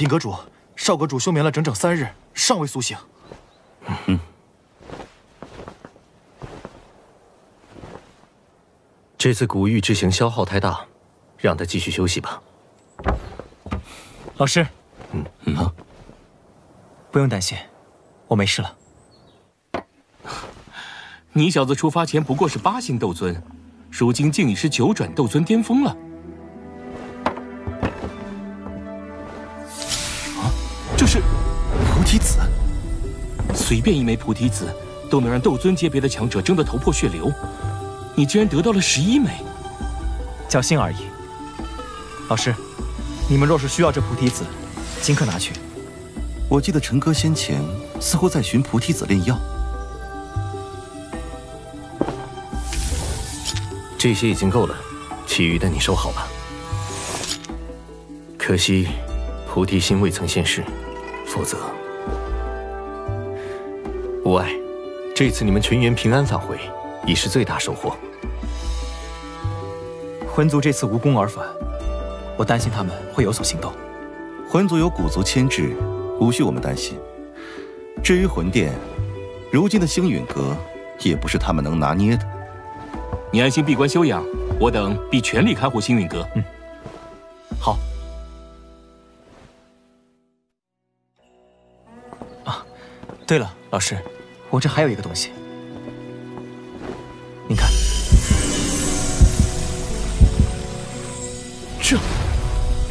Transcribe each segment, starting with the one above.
禀阁主，少阁主休眠了整整3日，尚未苏醒。这次古玉之行消耗太大，让他继续休息吧。老师，不用担心，我没事了。你小子出发前不过是8星斗尊，如今竟已是9转斗尊巅峰了。这是菩提子，随便一枚菩提子都能让斗尊级别的强者争得头破血流，你竟然得到了11枚，侥幸而已。老师，你们若是需要这菩提子，尽可拿去。我记得陈哥先前似乎在寻菩提子炼药。这些已经够了，其余的你收好吧。可惜菩提心未曾现世，否则无碍。这次你们全员平安返回，已是最大收获。魂族这次无功而返，我担心他们会有所行动。魂族有古族牵制，无需我们担心。至于魂殿，如今的星陨阁也不是他们能拿捏的。你安心闭关休养，我等必全力看护星陨阁。好。啊，对了，老师，我这还有一个东西，您看。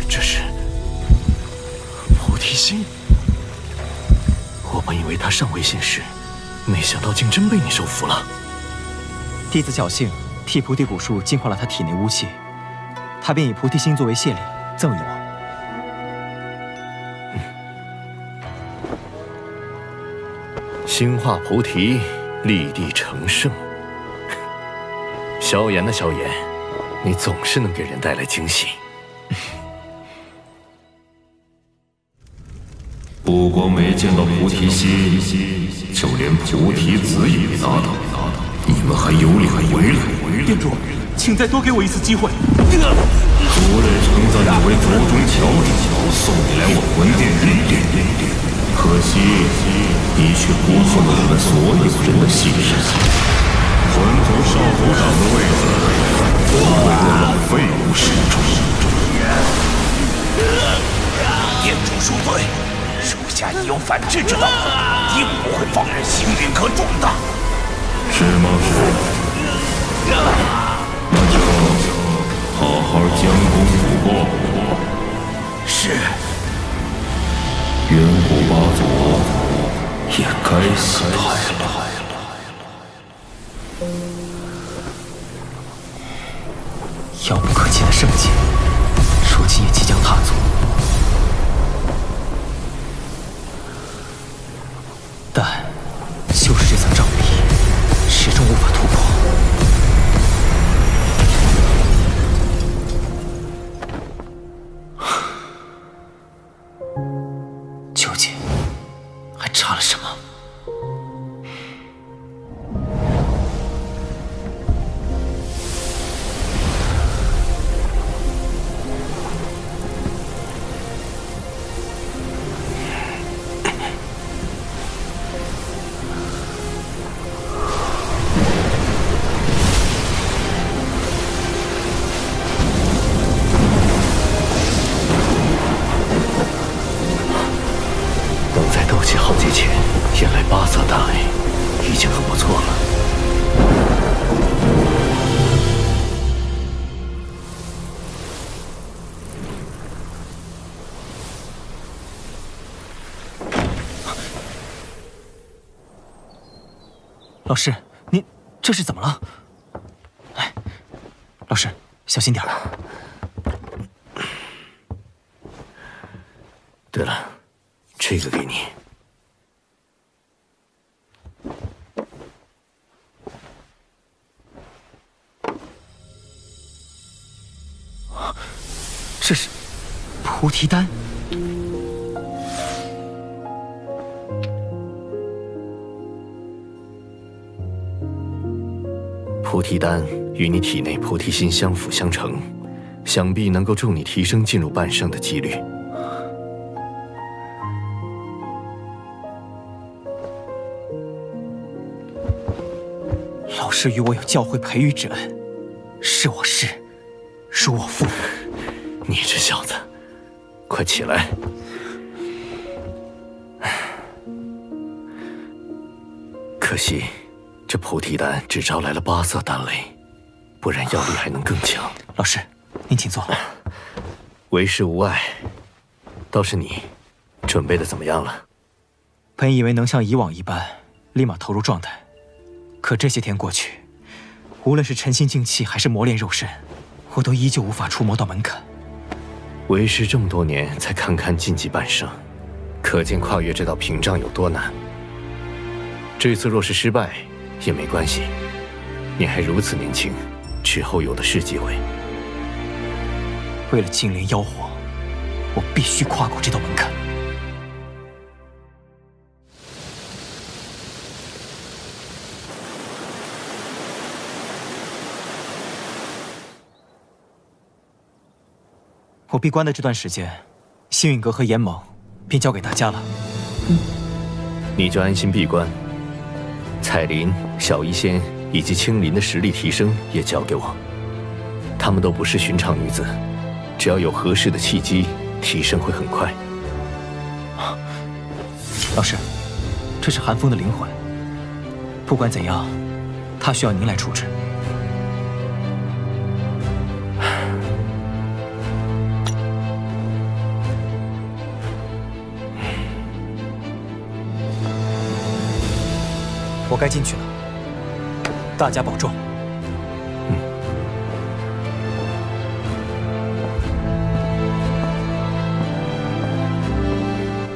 这是菩提心。我本以为它尚未现世，没想到竟真被你收服了。弟子侥幸替菩提古树净化了他体内污气，他便以菩提心作为谢礼赠予我。心化菩提，立地成圣。萧炎的萧炎，你总是能给人带来惊喜。不光没见到菩提心，就连菩提子也没拿到，你们还有脸回来？店主，请再多给我一次机会。族人称赞你为族中翘楚，送你来我魂殿历练，可惜你却辜负了我们所有人的信任。魂族少族长的位子，不会落到废物手中。店主恕罪。属下已有反制之道，定不会放任星陨阁壮大。是吗？那就好好将功补过。是。远古八族也该洗牌了。遥不可及的圣境，如今也即将踏足。但就是这层障壁，始终无法突破。究竟还差了什么？老师，您这是怎么了？哎，老师，小心点儿。对了，这个给你。这是菩提丹。菩提丹与你体内菩提心相辅相成，想必能够助你提升进入半圣的几率。老师与我有教诲培育之恩，是我师，属我父。你这小子，快起来！可惜，这菩提丹只招来了8色丹雷，不然药力还能更强。老师，您请坐。为师无碍，倒是你，准备的怎么样了？本以为能像以往一般，立马投入状态，可这些天过去，无论是沉心静气，还是磨练肉身，我都依旧无法触摸到门槛。为师这么多年才堪堪晋级半圣，可见跨越这道屏障有多难。这次若是失败也没关系，你还如此年轻，之后有的是机会。为了净莲妖火，我必须跨过这道门槛。我闭关的这段时间，星陨阁和炎盟便交给大家了。你就安心闭关。彩琳、小医仙以及青林的实力提升也交给我，她们都不是寻常女子，只要有合适的契机，提升会很快。老师，这是寒风的灵魂，不管怎样，他需要您来处置。我该进去了，大家保重。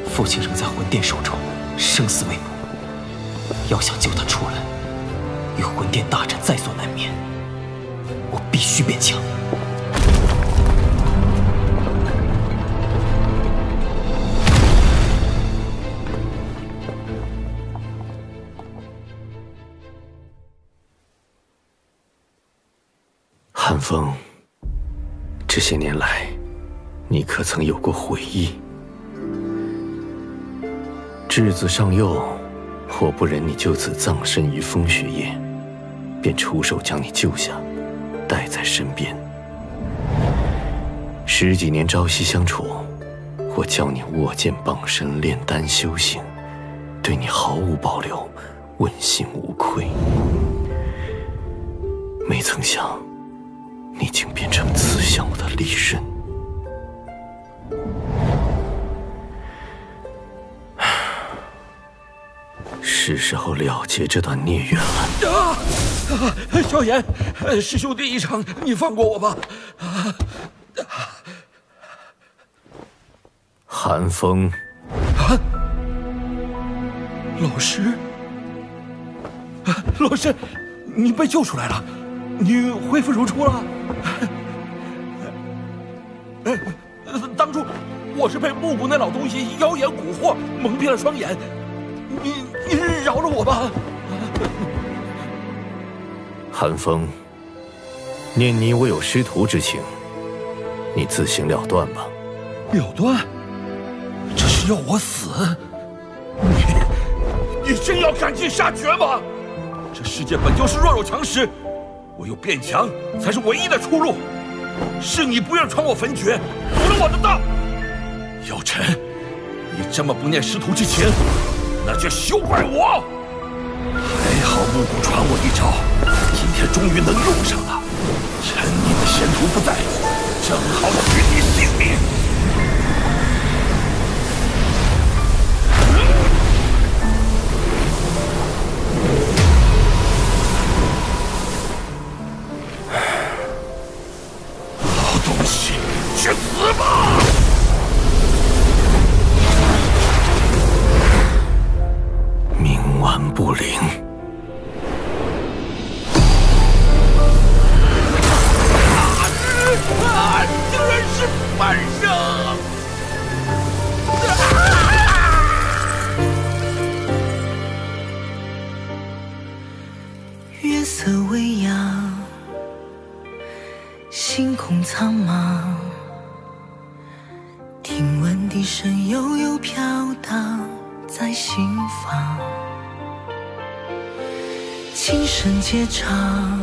父亲仍在魂殿手中，生死未卜。要想救他出来，与魂殿大战在所难免。我必须变强。寒风，这些年来，你可曾有过悔意？稚子尚幼，我不忍你就此葬身于风雪夜，便出手将你救下，带在身边。10几年朝夕相处，我教你握剑傍身、炼丹修行，对你毫无保留，问心无愧。没曾想，你竟变成刺向我的利刃。是时候了结这段孽缘了。萧炎，师兄弟一场，你放过我吧。寒风，老师，老师，你被救出来了，你恢复如初了。当初我是被木谷那老东西妖言蛊惑，蒙蔽了双眼。你饶了我吧！寒风，念你我有师徒之情，你自行了断吧。了断？这是要我死？你真要赶尽杀绝吗？这世界本就是弱肉强食，唯有变强才是唯一的出路。是你不愿闯我坟诀，夺了我的道。姚晨，你这么不念师徒之情，那就休怪我！还好木谷传我一招，今天终于能用上了。趁你的仙徒不在，正好取你性命。老东西，去死吧！冥顽不灵。竟然是半圣！月色微扬，星空苍茫，听闻笛声悠悠飘荡在心房。琴声接唱，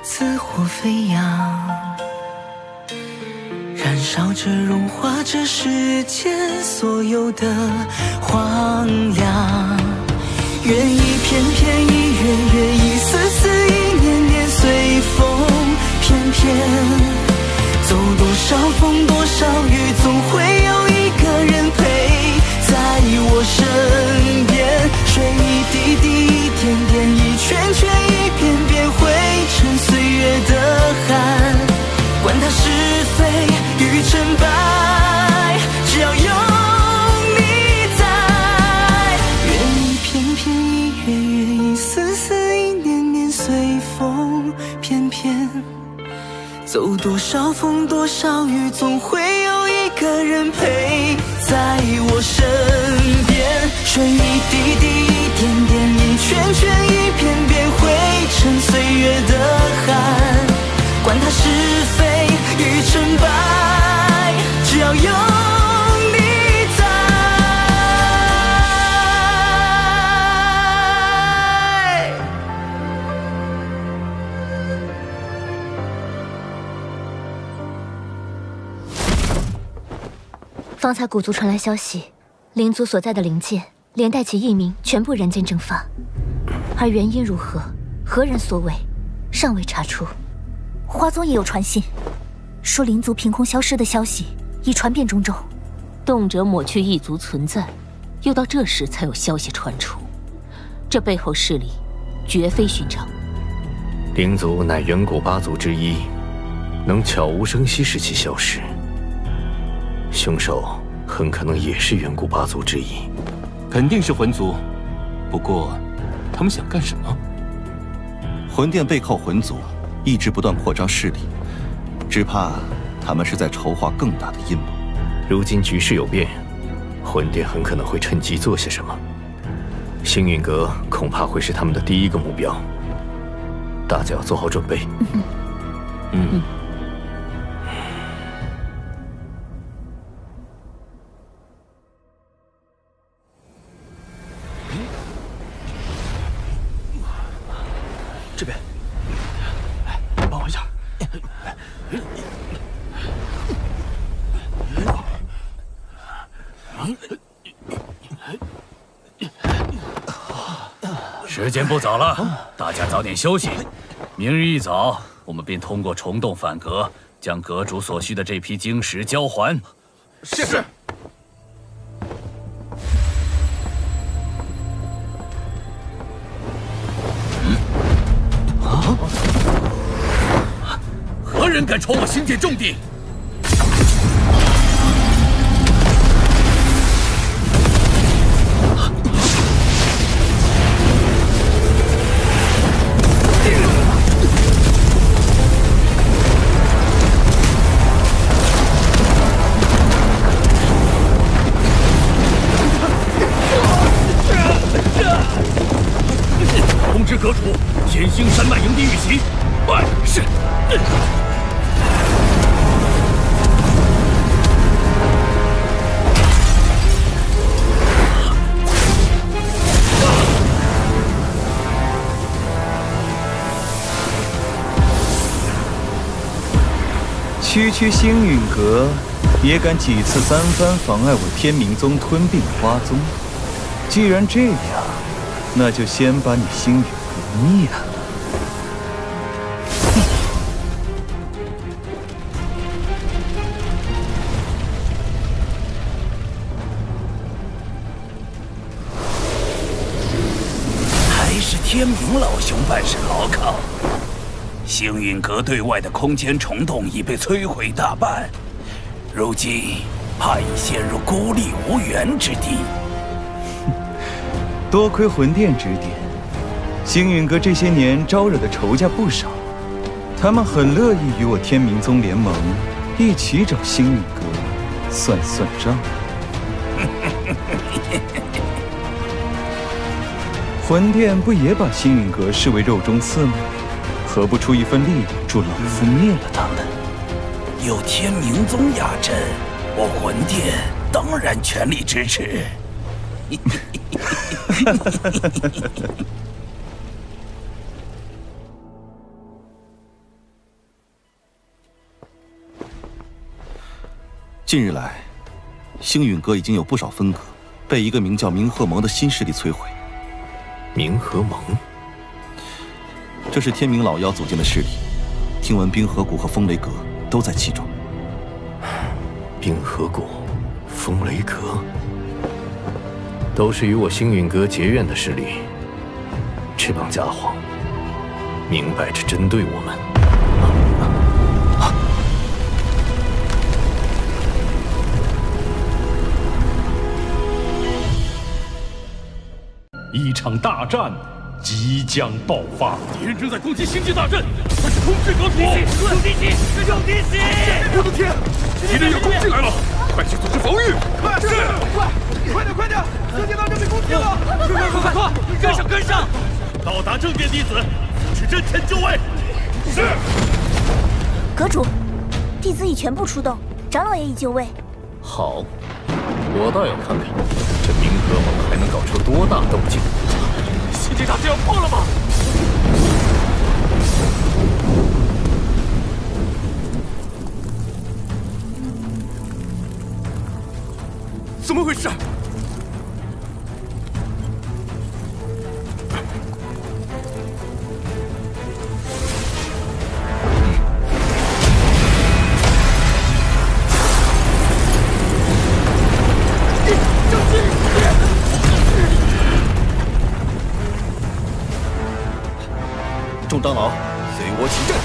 紫火飞扬，燃烧着融化这世间所有的荒凉。愿一片片，一月月，一丝丝，一年年，随风翩翩。走多少风，多少雨，总会有一个人陪在我身边。水一滴滴，一点点，一圈圈，一遍遍，汇成岁月的汗。管它是非与成败，只要有你在。愿一片片，一月月，一丝丝，一年年，随风翩翩。走多少风，多少雨，总会有一个人陪在我身边。水一滴滴，一点点，一圈圈，一遍遍，汇成岁月的汗。管它是非与成败，只要有你在。方才古族传来消息，灵族所在的灵界连带其异名全部人间蒸发，而原因如何，何人所为，尚未查出。花宗也有传信，说灵族凭空消失的消息已传遍中州，动辄抹去异族存在，又到这时才有消息传出，这背后势力绝非寻常。灵族乃远古八族之一，能悄无声息使其消失，凶手很可能也是远古八族之一。肯定是魂族，不过他们想干什么？魂殿背靠魂族，一直不断扩张势力，只怕他们是在筹划更大的阴谋。如今局势有变，魂殿很可能会趁机做些什么。星陨阁恐怕会是他们的第一个目标，大家要做好准备。这边，帮我一下。时间不早了，大家早点休息。明日一早，我们便通过虫洞返阁，将阁主所需的这批晶石交还。是。何人敢闯我星界重地？通知阁主，天星山脉营地遇袭。是。区星陨阁也敢几次三番妨碍我天明宗吞并花宗。既然这样，那就先把你星陨阁灭了。还是天明老兄办事牢靠。星陨阁对外的空间虫洞已被摧毁大半，如今怕已陷入孤立无援之地。多亏魂殿指点，星陨阁这些年招惹的仇家不少，他们很乐意与我天明宗联盟，一起找星陨阁算算账。魂殿不也把星陨阁视为肉中刺吗？何不出一份力助老夫灭了他们？有天明宗压阵，我魂殿当然全力支持。近日来，星陨阁已经有不少分阁被一个名叫明和盟的新势力摧毁。明和盟，这是天明老妖组建的势力，听闻冰河谷和风雷阁都在其中。冰河谷、风雷阁，都是与我星陨阁结怨的势力。这帮家伙，明摆着针对我们。 一场大战即将爆发，敌人正在攻击星际大阵，开始控制阁主。用地气，用地气！我的天，敌人要攻进来了，快去组织防御！快，是，快点！星际大阵被攻击了！快，跟上！到达正殿弟子，去阵前就位。是。阁主，弟子已全部出动，长老也已就位。好，我倒要看看这明和盟还能搞出多大动静。 星际大阵要破了吗？怎么回事？众长老，随我起阵！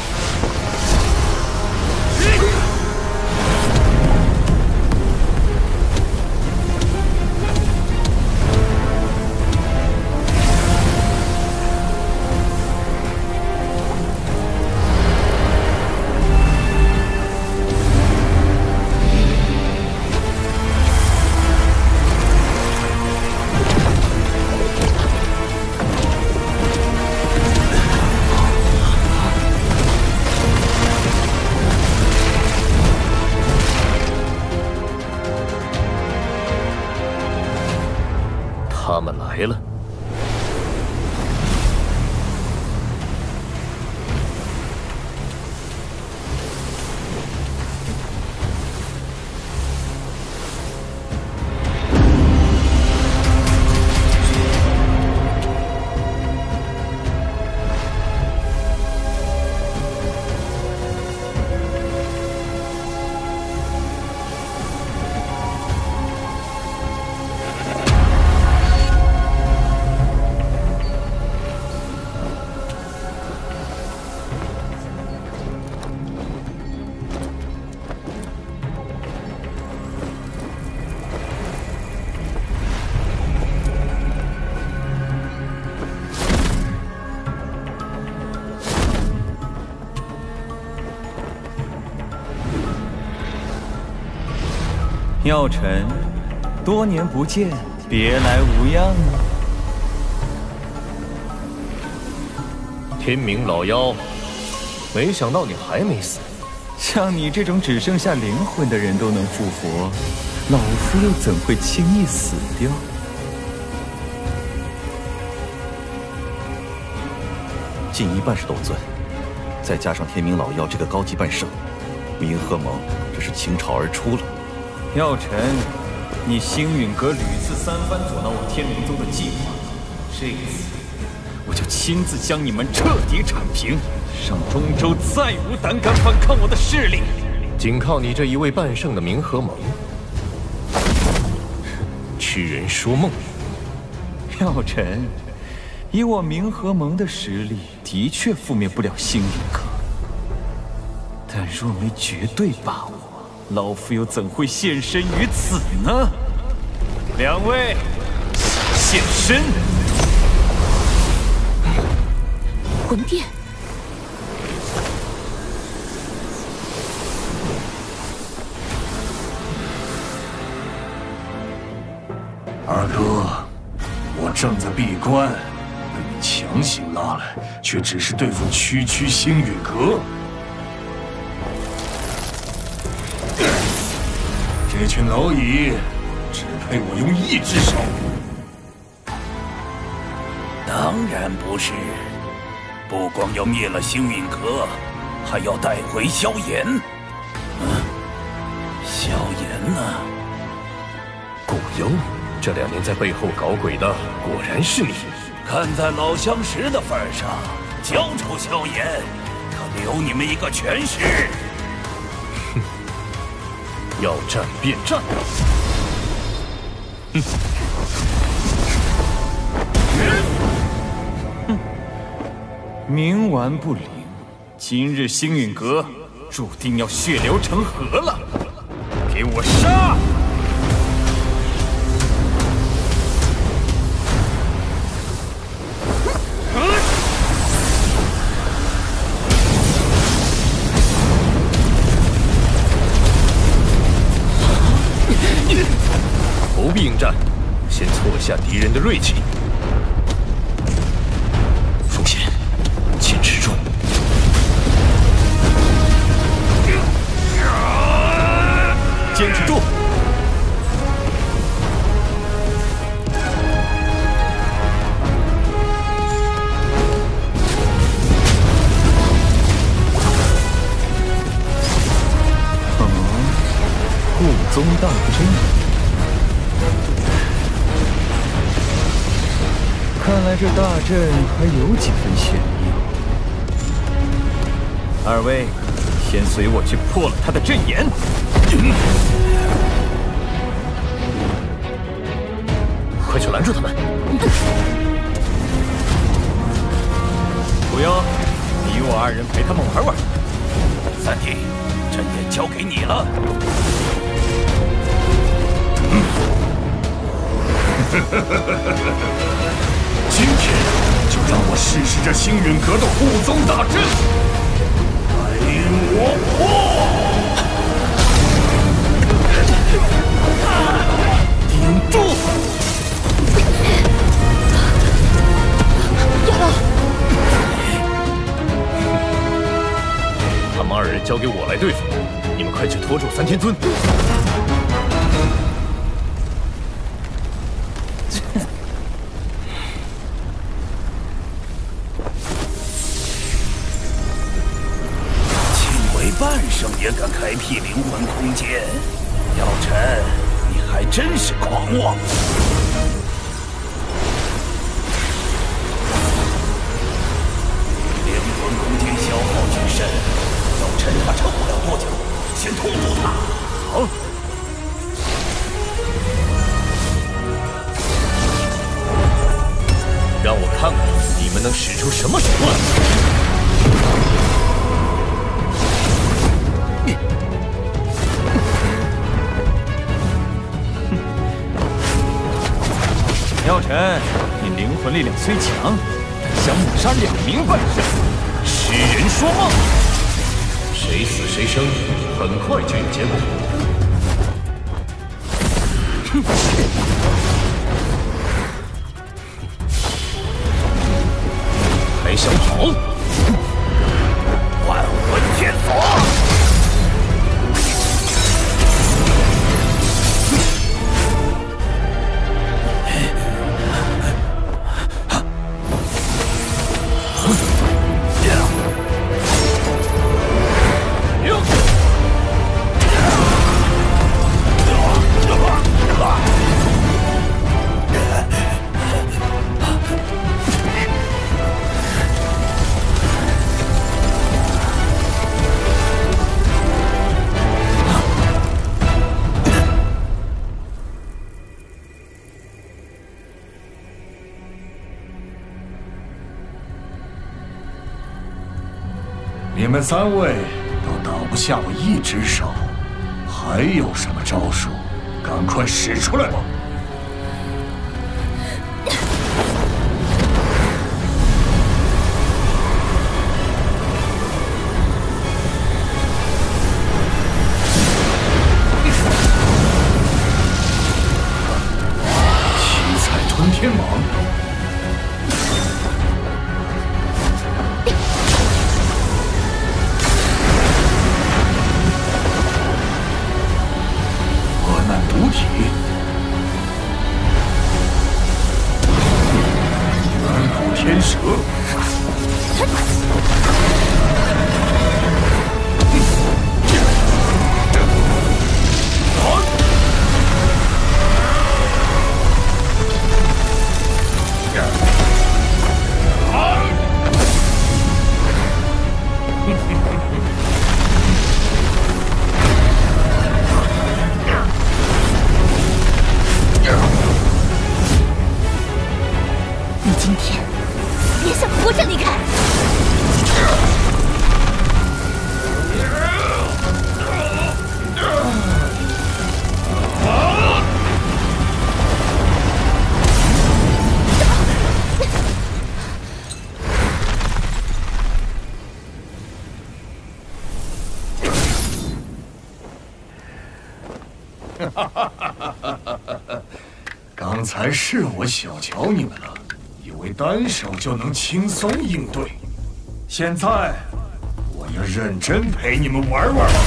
他们来了。药尘，多年不见，别来无恙啊！天明老妖，没想到你还没死。像你这种只剩下灵魂的人都能复活，老夫又怎会轻易死掉？近一半是斗尊，再加上天明老妖这个高级半圣，明和盟这是倾巢而出了。 药尘，你星陨阁屡次三番阻挠我天明宗的计划，这次我就亲自将你们彻底铲平，让中州再无胆敢反抗我的势力。仅靠你这一位半圣的明和盟，痴人说梦。药尘，以我明和盟的实力，的确覆灭不了星陨阁，但若没绝对把握。 老夫又怎会现身于此呢？两位，现身！魂殿，二哥，我正在闭关，被你强行拉来，却只是对付区星陨阁。 这群蝼蚁只配我用一只手。当然不是，不光要灭了星陨阁，还要带回萧炎。萧炎呢？古幽，这2年在背后搞鬼的，果然是你。看在老相识的份上，交出萧炎，可留你们一个全尸。哼，要战便战。哼。 冥顽不灵，今日星陨阁注定要血流成河了！给我杀！不必应战，先挫下敌人的锐气。 坚持住！坚持住！护宗大阵，看来这大阵还有几分玄妙。 2位，先随我去破了他的阵眼。快去拦住他们！古幽，你我2人陪他们玩玩。三弟，阵眼交给你了。今天就让我试试这星陨阁的护宗大阵。 引我破！顶住！亚老，他们2人交给我来对付，你们快去拖住3天尊。半生也敢开辟灵魂空间，药尘，你还真是狂妄！灵魂空间消耗巨深，药尘他撑不了多久，先拖住他。好。让我看看你们能使出什么手段！ 药尘，你灵魂力量虽强，但想抹杀2名半圣，痴人说梦。谁死谁生，很快就有结果。哼！还想跑？万魂天锁！ 你们3位都挡不下我1只手，还有什么招数？赶快使出来吧！七彩吞天蟒。 毒体，远古天蛇，刚才是我小瞧你们了，以为单手就能轻松应对。现在，我要认真陪你们玩玩了。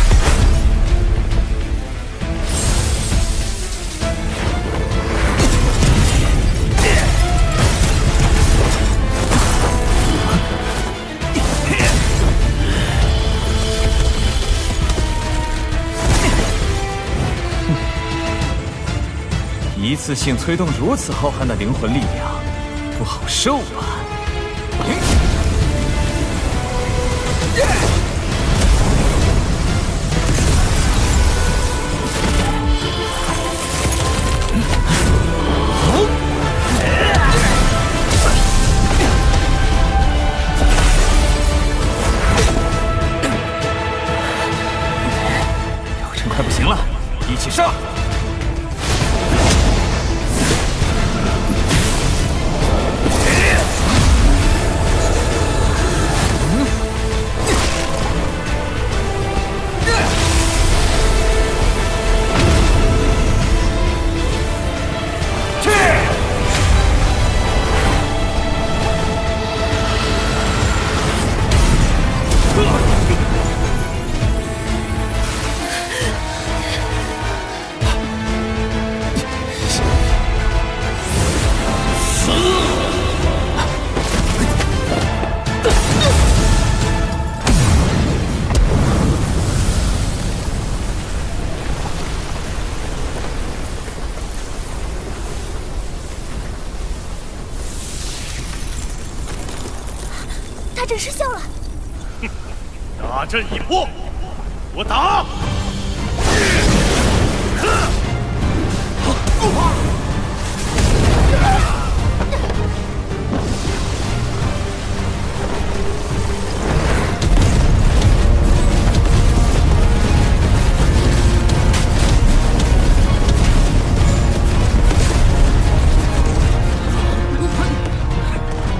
一次性催动如此浩瀚的灵魂力量，不好受啊！药尘快不行了，一起上！ 大阵失效了。哼，大阵已破，我打！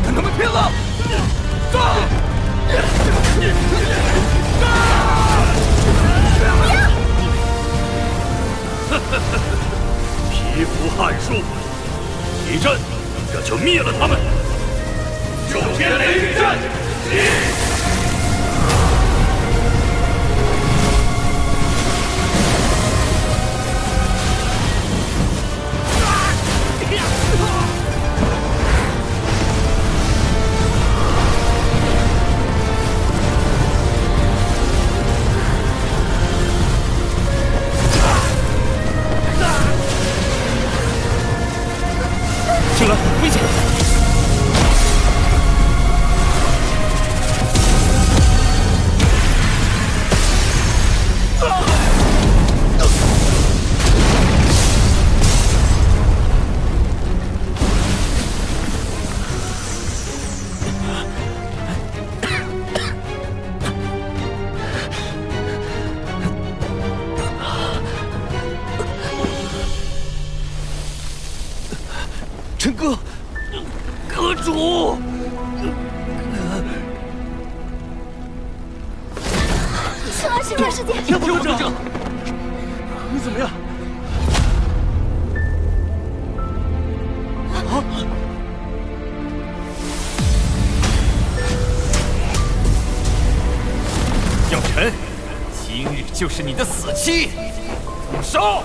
跟他们拼了！ 皮肤撼术，一阵，这就灭了他们。九天雷雨阵，青鸾，危险！陈哥，阁主，青鸾师，师姐，救者，你怎么样？啊！药尘，今日就是你的死期，动手！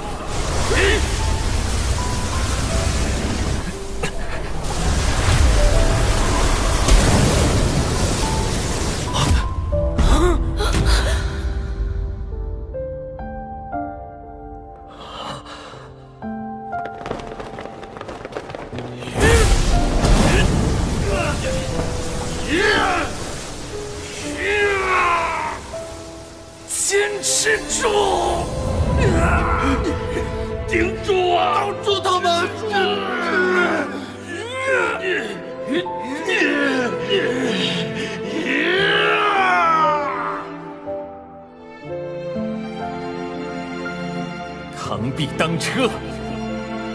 坚持住！顶住啊！挡住他们！螳臂当车，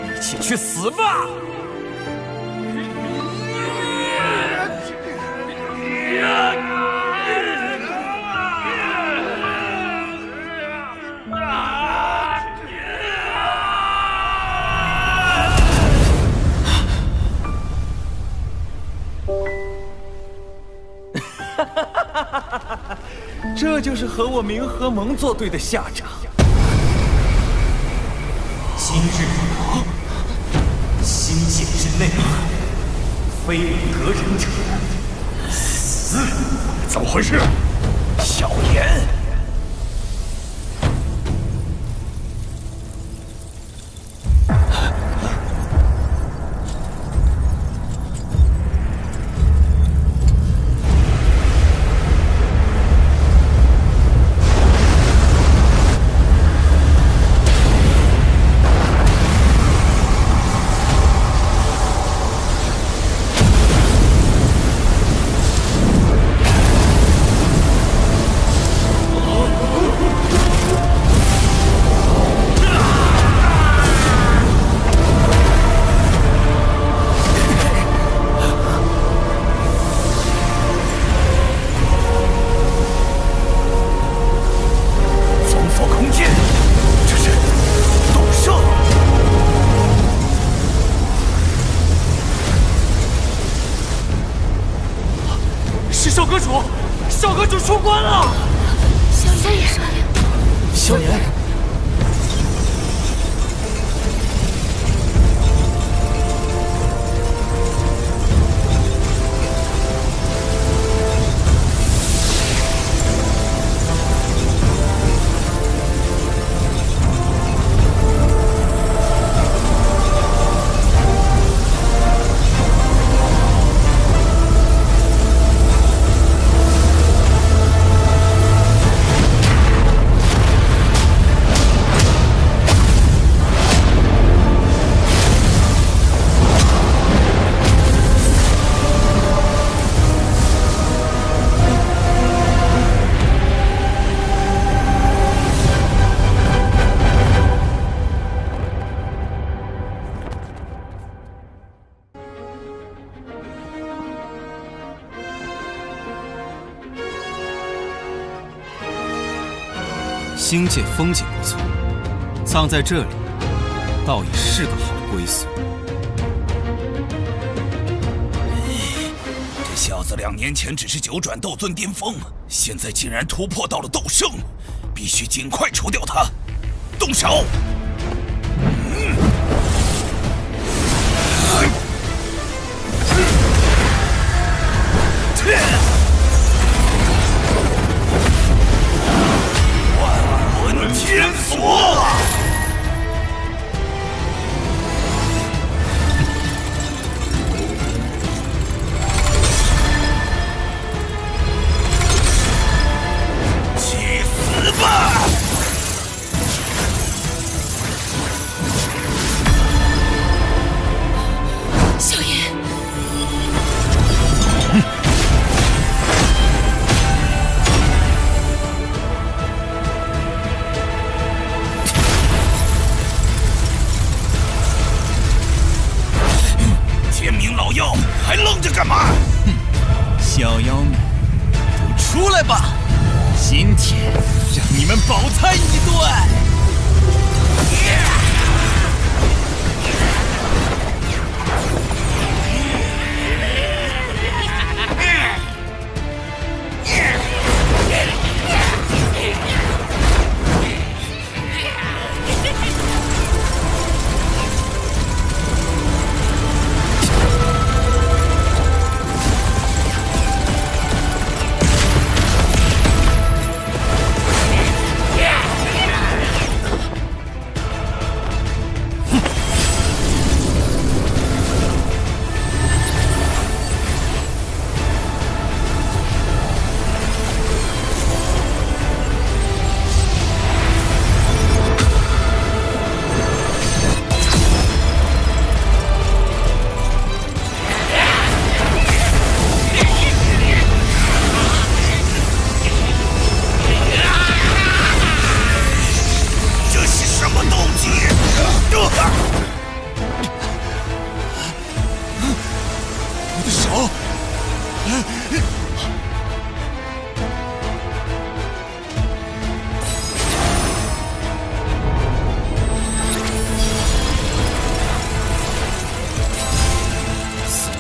一起去死吧！这就是和我明和盟作对的下场。今日不谋，心界之内，非我得人者死。怎么回事？小言。 星界风景不错，葬在这里，倒也是个好归宿。这小子2年前只是九转斗尊巅峰，现在竟然突破到了斗圣，必须尽快除掉他！动手！天锁！去死吧！小爷。 还愣着干嘛？哼，小妖们，都出来吧！今天让你们饱餐一顿！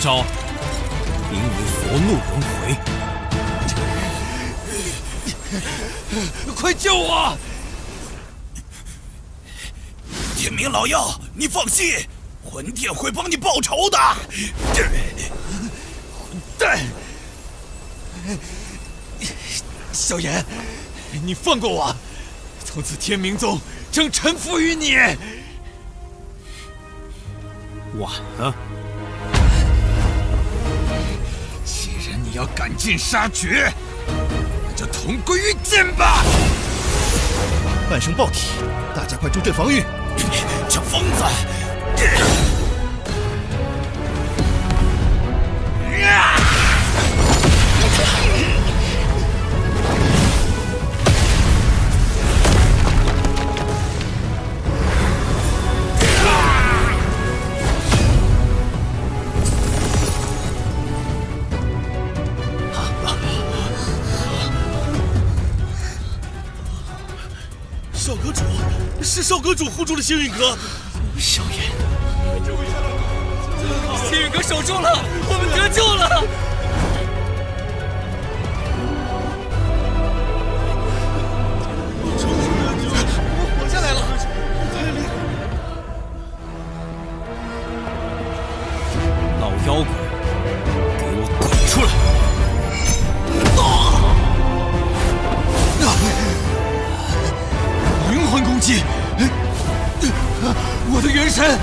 招，名为佛怒轮回。快救我！天明老妖，你放心，魂殿会帮你报仇的。混蛋！萧炎，你放过我，从此天明宗正臣服于你。晚了，既然你要赶尽杀绝，那就同归于尽吧！半生爆体，大家快助阵防御！这疯子！少阁主，是少阁主护住了星陨阁。萧炎，星陨阁守住了，我们得救了。我活下来了，太厉害！老妖怪，给我滚出来！灵魂攻击！我的元神！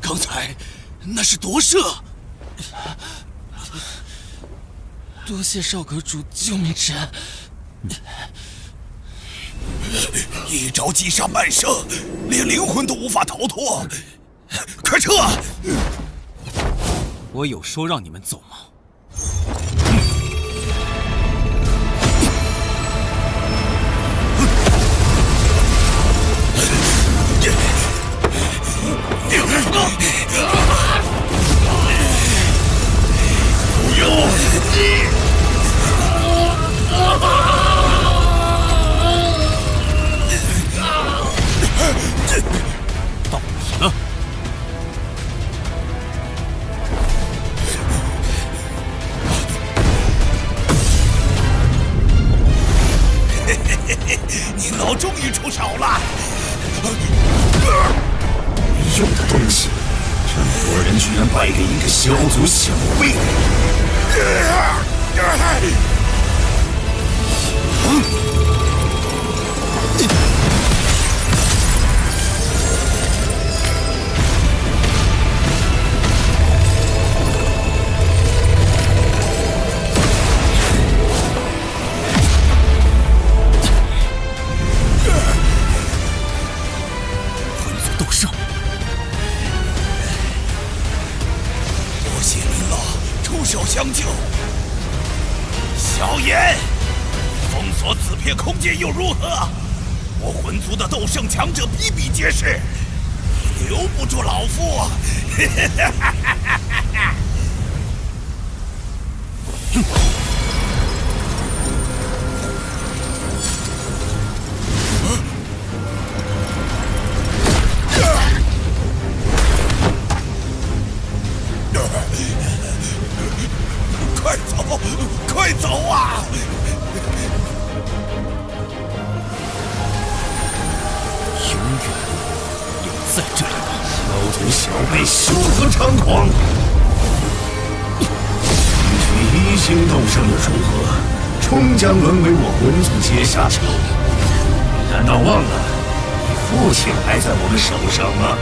刚才那是夺舍。多谢少阁主救命之恩。一招击杀半生，连灵魂都无法逃脱。快撤！我有说让你们走吗？不要！到你了！你老终于出手了！没用的东西，这么多人居然败给一个小卒小辈！相救，萧炎，封锁此片空间又如何？我魂族的斗圣强者比比皆是，你留不住老夫！快走，快走啊！永远留在这里吧！小卒小辈，休得猖狂！区一星斗圣的组合，终将沦为我魂族阶下囚。难道忘了你父亲还在我们手上吗？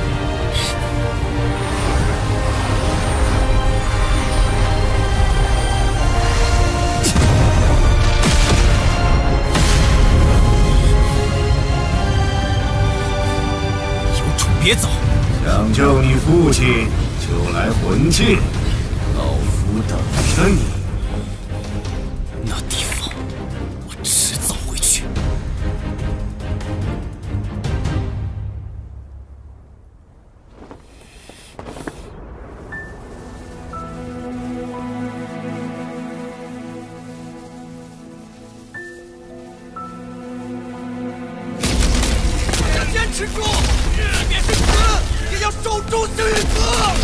别走！想救你父亲，就来魂界，老夫等着你。那地方，我迟早会去。坚持住！即便是死，也要守住住星云阁！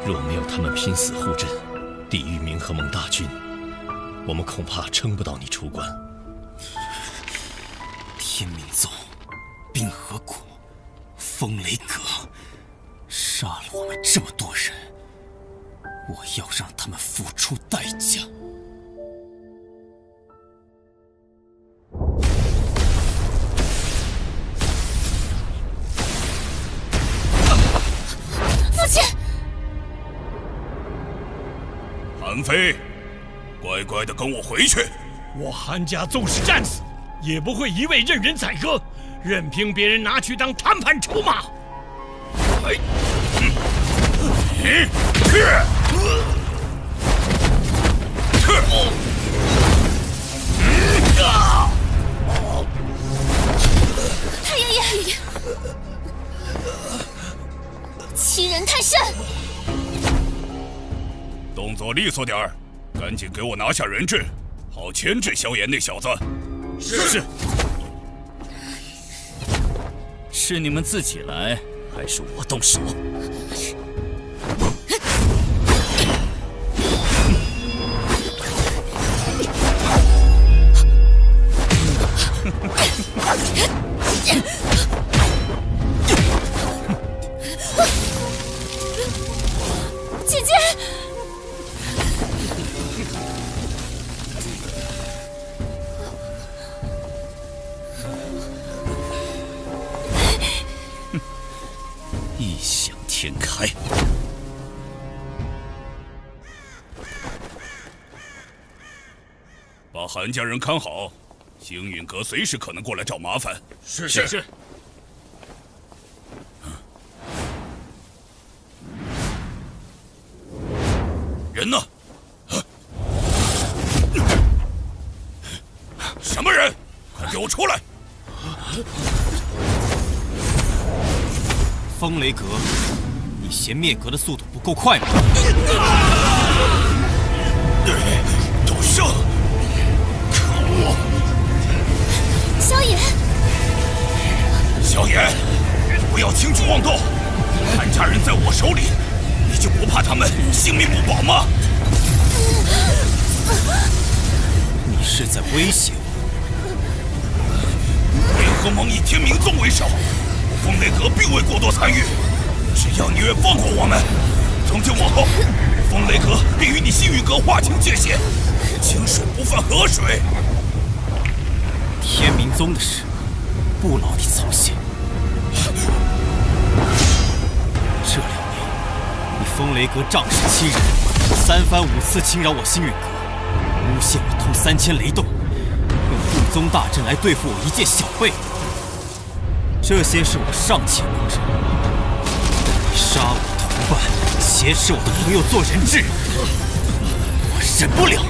若没有他们拼死护阵，抵御冥河盟大军，我们恐怕撑不到你出关。天明宗、冰河谷、风雷阁，杀了我们这么多人，我要让他们付出代价。父亲。 韩非，乖乖的跟我回去。我韩家纵使战死，也不会一味任人宰割，任凭别人拿去当谈判筹码。太爷爷，欺人太甚！ 动作利索点儿，赶紧给我拿下人质，好牵制萧炎那小子。是。是你们自己来，还是我动手？姐姐。 异想天开！把韩家人看好，星陨阁随时可能过来找麻烦。是。人呢？什么人？快给我出来！ 风雷阁，你嫌灭阁的速度不够快吗？斗圣，可恶！萧炎，萧炎，不要轻举妄动！韩家人在我手里，你就不怕他们性命不保吗？你是在威胁我？联合盟以天明宗为首。 风雷阁并未过多参与，只要你愿放过我们，从今往后，风雷阁便与你星陨阁划清界限，清水不犯河水。天明宗的事，不劳你操心。这2年，你风雷阁仗势欺人，3番5次侵扰我星陨阁，诬陷我通3000雷洞，用护宗大阵来对付我一介小辈。 这些是我尚且能忍，你杀我同伴，挟持我的朋友做人质，我忍不了。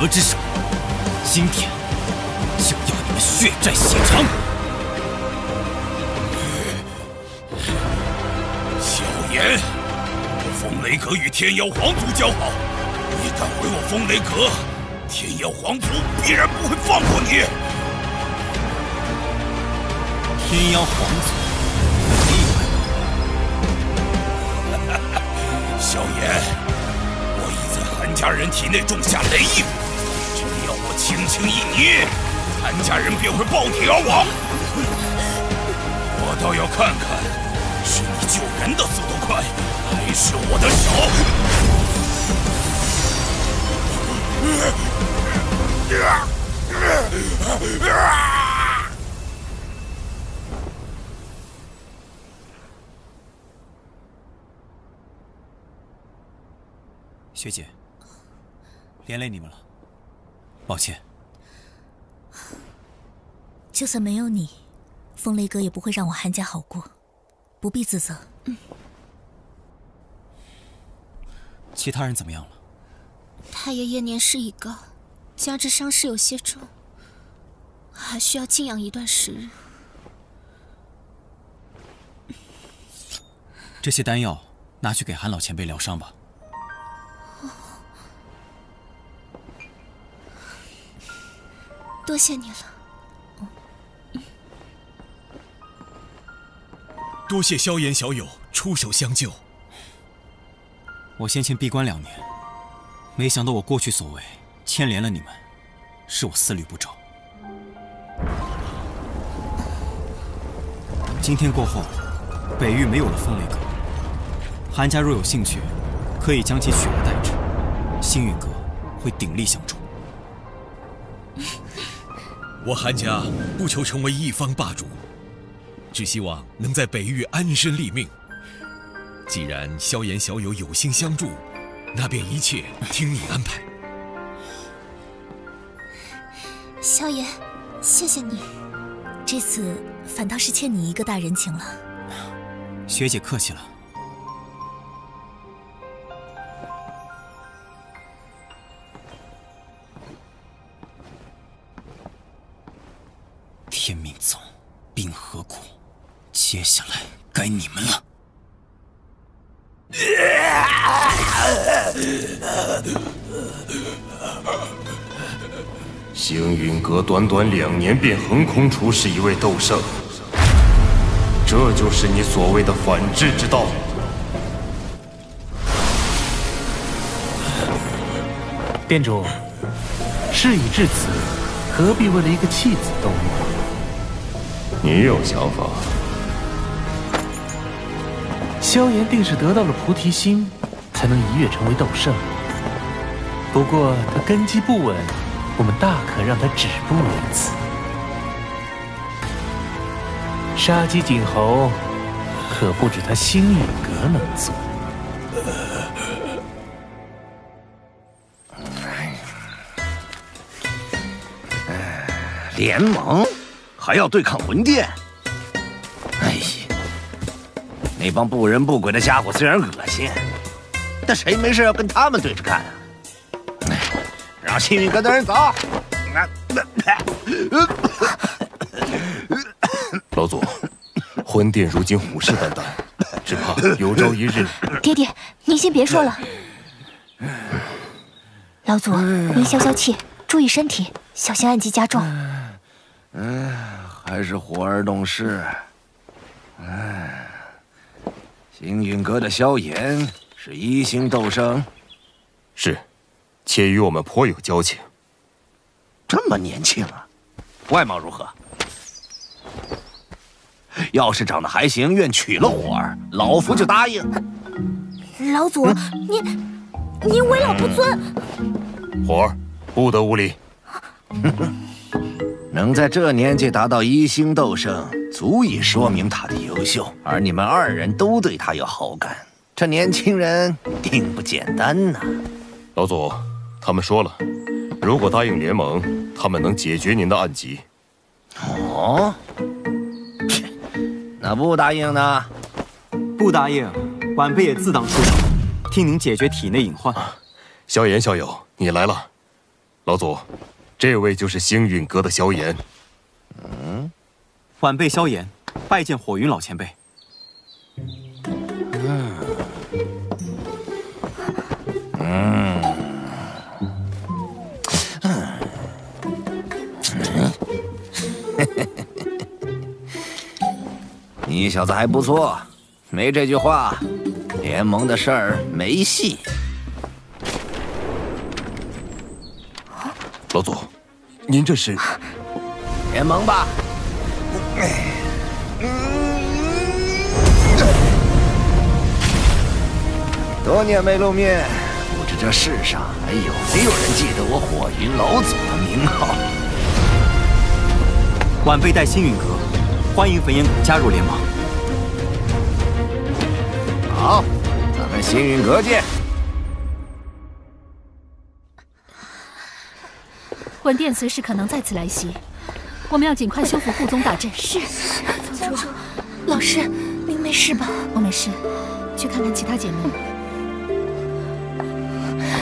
阁之手，今天就要你们血债血偿！萧炎，我风雷阁与天妖皇族交好，你敢毁我风雷阁，天妖皇族必然不会放过你。天妖皇族很厉害。萧炎，我已在韩家人体内种下雷印，只要我轻轻一捏，韩家人便会爆体而亡。我倒要看看，是你救人的速度快，还是我的手？学姐，连累你们了，抱歉。就算没有你，风雷阁也不会让我韩家好过，不必自责。其他人怎么样了？太爷爷年事已高，加之伤势有些重，还需要静养一段时日。这些丹药拿去给韩老前辈疗伤吧。多谢你了。多谢萧炎小友出手相救。我先前闭关2年，没想到我过去所为牵连了你们，是我思虑不周。今天过后，北域没有了风雷阁，韩家若有兴趣，可以将其取而代之，星陨阁会鼎力相助。我韩家不求成为一方霸主，只希望能在北域安身立命。既然萧炎小友有心相助，那便一切听你安排。萧炎，谢谢你。这次反倒是欠你一个大人情了。学姐客气了。天命宗，冰河谷，接下来该你们了。星陨阁短短2年便横空出世一位斗圣，这就是你所谓的反制之道。店主，事已至此，何必为了一个弃子斗勇？你有想法？萧炎定是得到了菩提心，才能一跃成为斗圣。不过他根基不稳，我们大可让他止步于此。杀鸡儆猴，可不止他星陨阁能做。联盟还要对抗魂殿？哎呀，那帮不人不鬼的家伙虽然恶心，但谁没事要跟他们对着干啊？让幸运阁的人走。老祖，魂殿如今虎视眈眈，只怕有朝一日……爹爹，您先别说了。老祖，您消消气，注意身体，小心暗疾加重。还是火儿懂事。星陨阁的萧炎是1星斗圣，是，且与我们颇有交情。这么年轻啊，外貌如何？要是长得还行，愿娶了火儿，老夫就答应。老祖，您为老不尊。火儿，不得无礼。能在这年纪达到1星斗圣，足以说明他的优秀。而你们2人都对他有好感，这年轻人定不简单呐。老祖，他们说了，如果答应联盟，他们能解决您的暗疾。哦，那不答应呢？不答应，晚辈也自当出手，替您解决体内隐患。萧炎小友，你来了。老祖，这位就是星陨阁的萧炎。晚辈萧炎，拜见火云老前辈。你小子还不错，没这句话，联盟的事儿没戏。老祖，您这是联盟吧？多年没露面，不知这世上还有没有人记得我火云老祖的名号？晚辈代星陨阁欢迎焚炎谷加入联盟。好，咱们星陨阁见。魂殿随时可能再次来袭，我们要尽快修复护宗大阵。是，宗主，老师，您没事吧？我没事，去看看其他姐妹。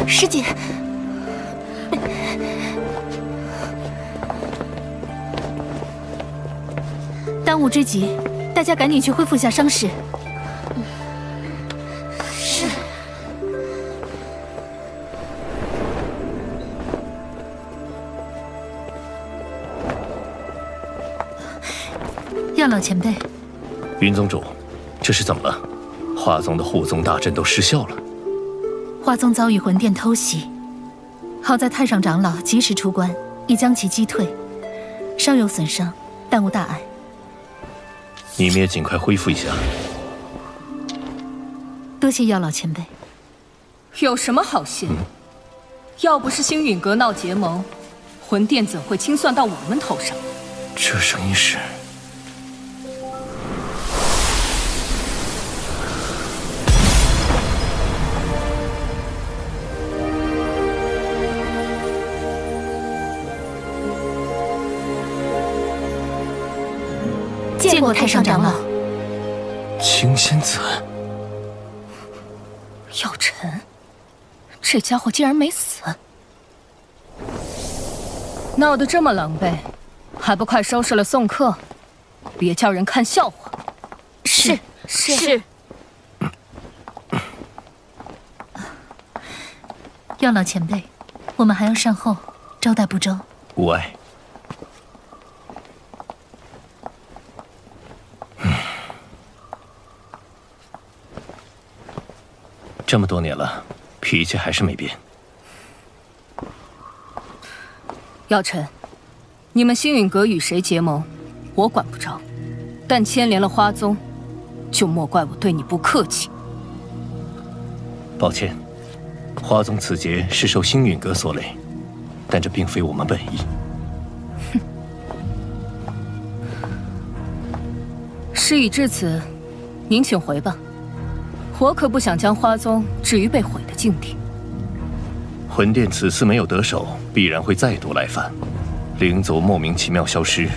师姐，当务之急，大家赶紧去恢复下伤势。是。药老前辈，云宗主，这是怎么了？华宗的护宗大阵都失效了。华宗遭遇魂殿偷袭，好在太上长老及时出关，已将其击退，稍有损伤，但无大碍。你们也尽快恢复一下。多谢药老前辈。有什么好谢？要不是星陨阁闹结盟，魂殿怎会清算到我们头上？这声音是……见过太上长老。青仙子，药尘，这家伙竟然没死，闹得这么狼狈，还不快收拾了送客，别叫人看笑话。是。药老前辈，我们还要善后，招待不周。无碍。这么多年了，脾气还是没变。药尘，你们星陨阁与谁结盟，我管不着，但牵连了花宗，就莫怪我对你不客气。抱歉，花宗此劫是受星陨阁所累，但这并非我们本意。事已至此，您请回吧。我可不想将花宗置于被毁的境地。魂殿此次没有得手，必然会再度来犯。灵族莫名其妙消失，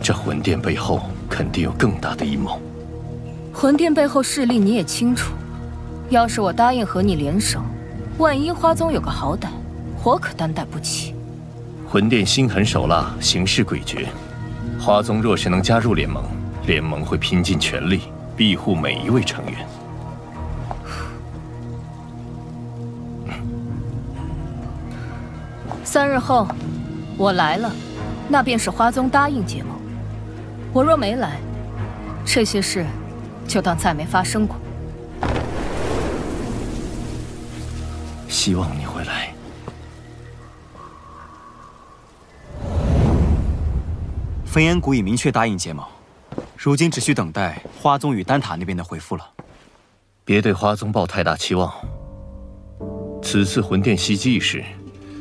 这魂殿背后肯定有更大的阴谋。魂殿背后势力你也清楚，要是我答应和你联手，万一花宗有个好歹，我可担待不起。魂殿心狠手辣，行事诡谲。花宗若是能加入联盟，联盟会拼尽全力庇护每一位成员。3日后，我来了，那便是花宗答应结盟。我若没来，这些事就当再没发生过。希望你会来。焚炎谷已明确答应结盟，如今只需等待花宗与丹塔那边的回复了。别对花宗抱太大期望，此次魂殿袭击一事，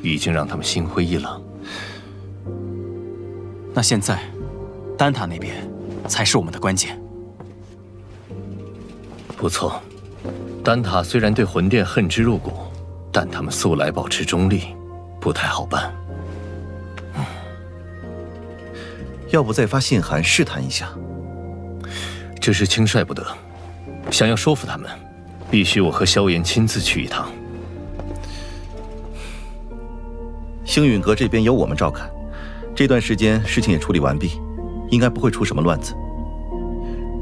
已经让他们心灰意冷。那现在，丹塔那边才是我们的关键。不错，丹塔虽然对魂殿恨之入骨，但他们素来保持中立，不太好办。要不再发信函试探一下？这事轻率不得，想要说服他们，必须我和萧炎亲自去一趟。星陨阁这边由我们照看，这段时间事情也处理完毕，应该不会出什么乱子。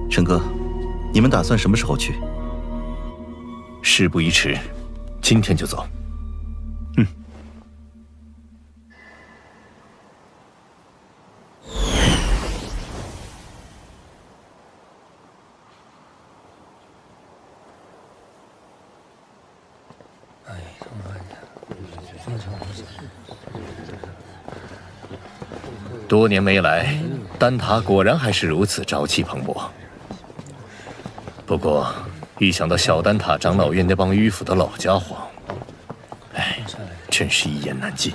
陈哥，你们打算什么时候去？事不宜迟，今天就走。嗯。多年没来，丹塔果然还是如此朝气蓬勃。不过，一想到小丹塔长老院那帮迂腐的老家伙，哎，真是一言难尽。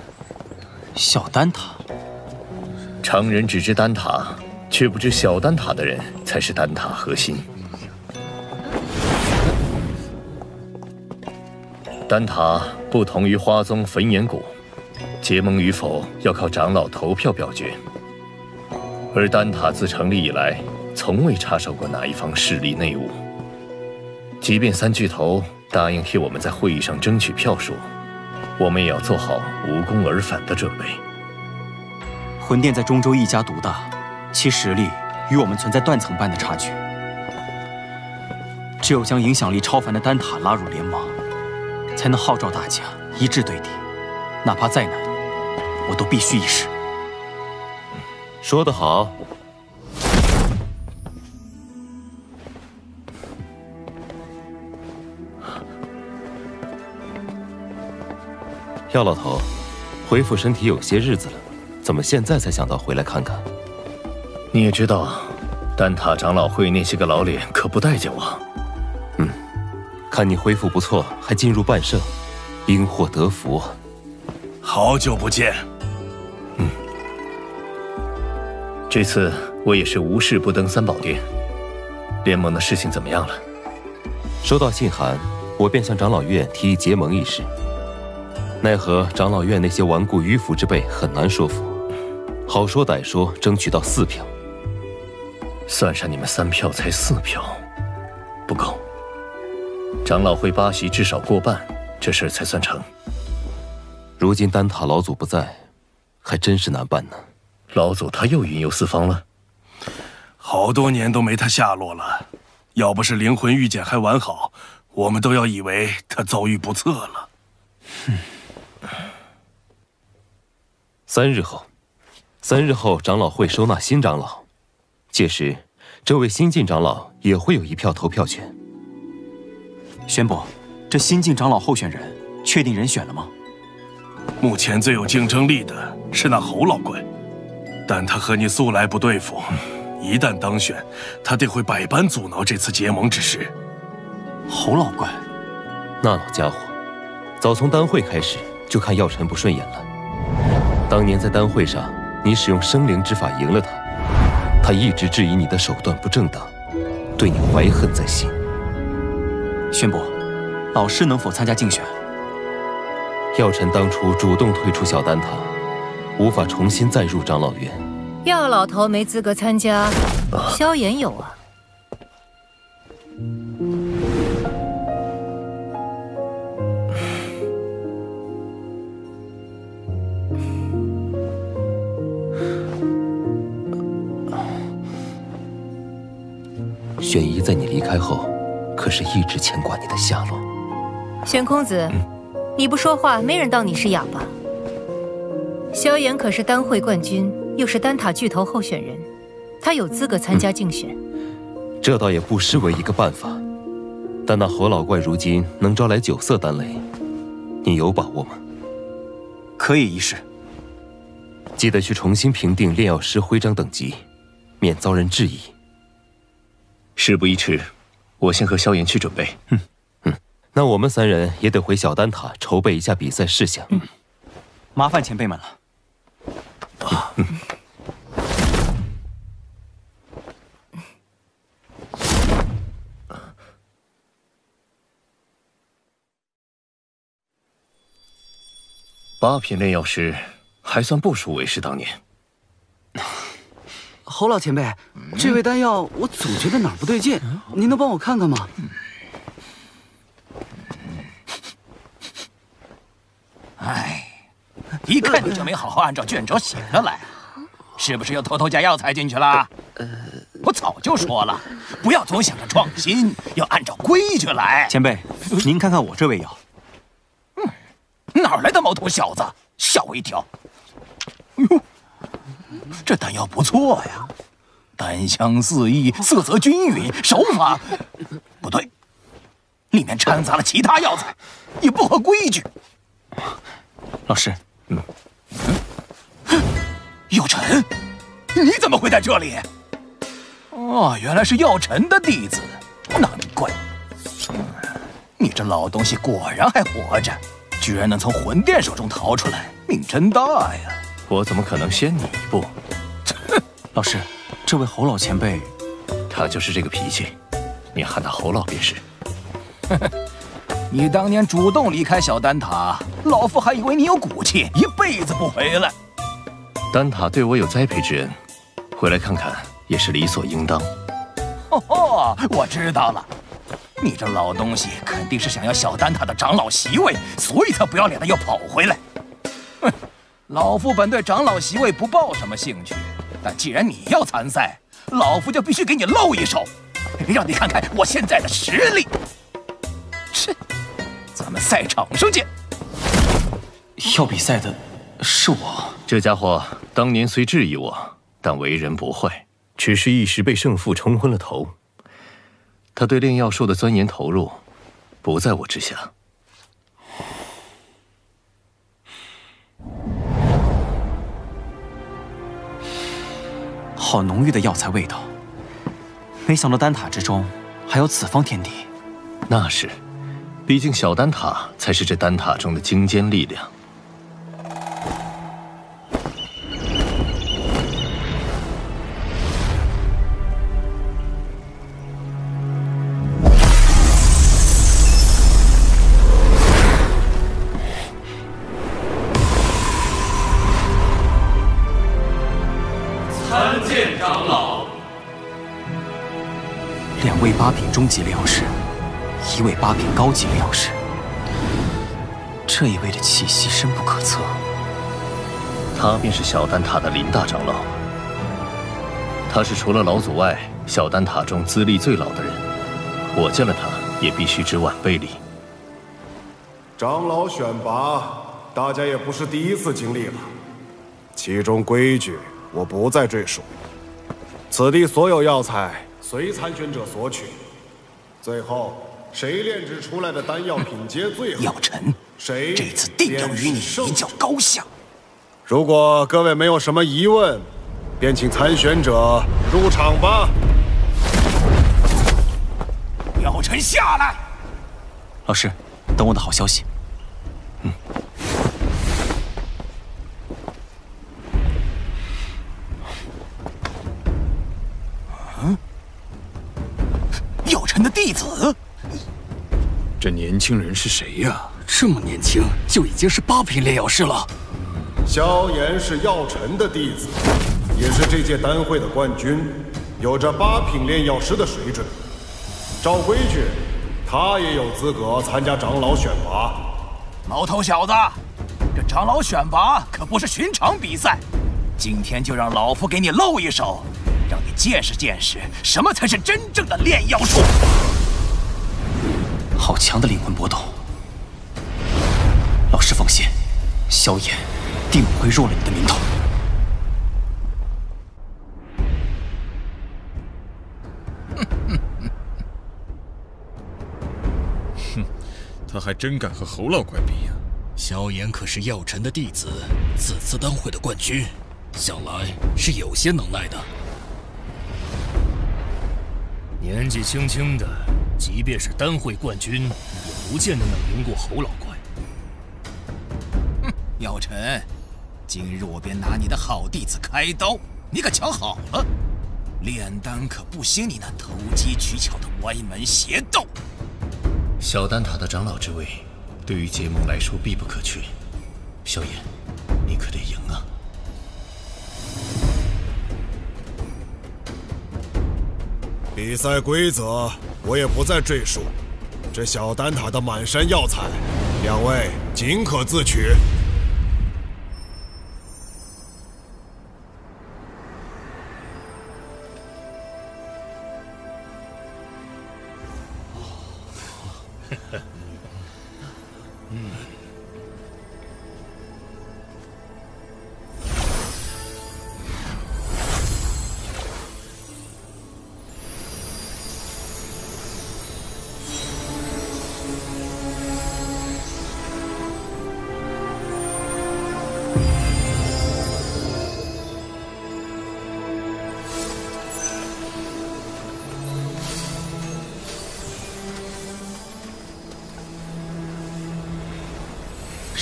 小丹塔，常人只知丹塔，却不知小丹塔的人才是丹塔核心。丹塔不同于花宗焚炎谷，结盟与否要靠长老投票表决。而丹塔自成立以来，从未插手过哪一方势力内务。即便三巨头答应替我们在会议上争取票数，我们也要做好无功而返的准备。魂殿在中州一家独大，其实力与我们存在断层般的差距。只有将影响力超凡的丹塔拉入联盟，才能号召大家一致对敌，哪怕再难，我都必须一试。说得好。药老头，恢复身体有些日子了，怎么现在才想到回来看看？你也知道，丹塔长老会那些个老脸可不待见我。看你恢复不错，还进入半圣，因祸得福。好久不见。这次我也是无事不登三宝殿。联盟的事情怎么样了？收到信函，我便向长老院提议结盟一事。奈何长老院那些顽固迂腐之辈很难说服，好说歹说，争取到4票。算上你们3票，才4票，不够。长老会8席至少过半，这事儿才算成。如今丹塔老祖不在，还真是难办呢。老祖他又云游四方了，好多年都没他下落了。要不是灵魂玉简还完好，我们都要以为他遭遇不测了。3日后，长老会收纳新长老，届时这位新晋长老也会有1票投票权。宣布，这新晋长老候选人确定人选了吗？目前最有竞争力的是那侯老怪，但他和你素来不对付，一旦当选，他定会百般阻挠这次结盟之事。侯老怪，那老家伙，早从丹会开始就看药尘不顺眼了。当年在丹会上，你使用生灵之法赢了他，他一直质疑你的手段不正当，对你怀恨在心。宣布，老师能否参加竞选？药尘当初主动退出小丹塔，无法重新再入长老院。药老头没资格参加，萧炎有啊。玄仪在你离开后，可是一直牵挂你的下落。玄空子，你不说话，没人当你是哑巴。萧炎可是丹会冠军，又是丹塔巨头候选人，他有资格参加竞选。这倒也不失为一个办法。但那侯老怪如今能招来9色丹雷，你有把握吗？可以一试。记得去重新评定炼药师徽章等级，免遭人质疑。事不宜迟，我先和萧炎去准备。那我们3人也得回小丹塔筹备一下比赛事项。麻烦前辈们了。8品炼药师，还算不输为师当年。侯老前辈，这味丹药我总觉得哪儿不对劲，您能帮我看看吗？哎，一看你就没好好按照卷轴写的来，是不是又偷偷加药材进去了？我早就说了，不要总想着创新，要按照规矩来。前辈，您看看我这味药。哪来的毛头小子？吓我一跳！哟，这丹药不错呀，丹香四溢，色泽均匀，手法不对，里面掺杂了其他药材，也不合规矩。老师，药尘，你怎么会在这里？哦，原来是药尘的弟子，难怪。你这老东西果然还活着。居然能从魂殿手中逃出来，命真大呀！我怎么可能先你一步？老师，这位侯老前辈，他就是这个脾气，你喊他侯老便是。你当年主动离开小丹塔，老夫还以为你有骨气，一辈子不回来。丹塔对我有栽培之恩，回来看看也是理所应当。哦，我知道了。你这老东西肯定是想要小丹塔的长老席位，所以才不要脸的又跑回来。哼，老夫本对长老席位不抱什么兴趣，但既然你要参赛，老夫就必须给你露一手，让你看看我现在的实力。是，咱们赛场上见。要比赛的是我。这家伙当年虽质疑我，但为人不坏，只是一时被胜负冲昏了头。他对炼药术的钻研投入，不在我之下。好浓郁的药材味道，没想到丹塔之中还有此方天地。那是，毕竟小丹塔才是这丹塔中的精尖力量。2位8品中级炼药师，1位8品高级炼药师。这一位的气息深不可测。他便是小丹塔的林大长老。他是除了老祖外，小丹塔中资历最老的人。我见了他，也必须知晚辈礼。长老选拔，大家也不是第一次经历了，其中规矩我不再赘述。此地所有药材随参选者索取，最后谁炼制出来的丹药品阶最好，药尘，谁这次定要与你一较高下。如果各位没有什么疑问，便请参选者入场吧。药尘下来。老师，等我的好消息。药尘的弟子，这年轻人是谁呀？这么年轻就已经是8品炼药师了。萧炎是药尘的弟子，也是这届丹会的冠军，有着8品炼药师的水准。照规矩，他也有资格参加长老选拔。毛头小子，这长老选拔可不是寻常比赛，今天就让老夫给你露一手，让你见识见识什么才是真正的炼药术。好强的灵魂波动！老师放心，萧炎定不会弱了你的名头。哼，他还真敢和侯老怪比呀！萧炎可是药尘的弟子，此次丹会的冠军，想来是有些能耐的。年纪轻轻的，即便是丹会冠军，也不见得能赢过侯老怪。哼，药尘，今日我便拿你的好弟子开刀，你可瞧好了，炼丹可不兴你那投机取巧的歪门邪道。小丹塔的长老之位，对于结盟来说必不可缺。萧炎，你可得赢啊！比赛规则我也不再赘述，这小丹塔的满山药材，2位尽可自取。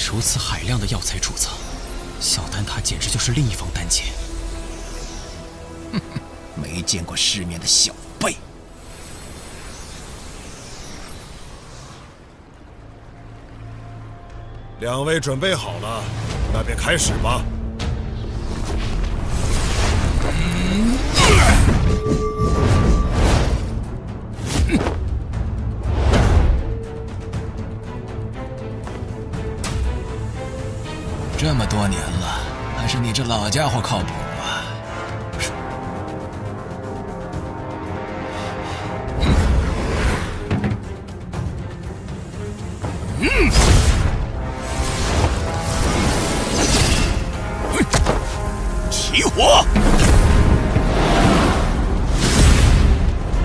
如此海量的药材储藏，小丹塔简直就是另一方丹界。哼哼，没见过世面的小辈。两位准备好了，那便开始吧。这么多年了，还是你这老家伙靠谱啊！起火！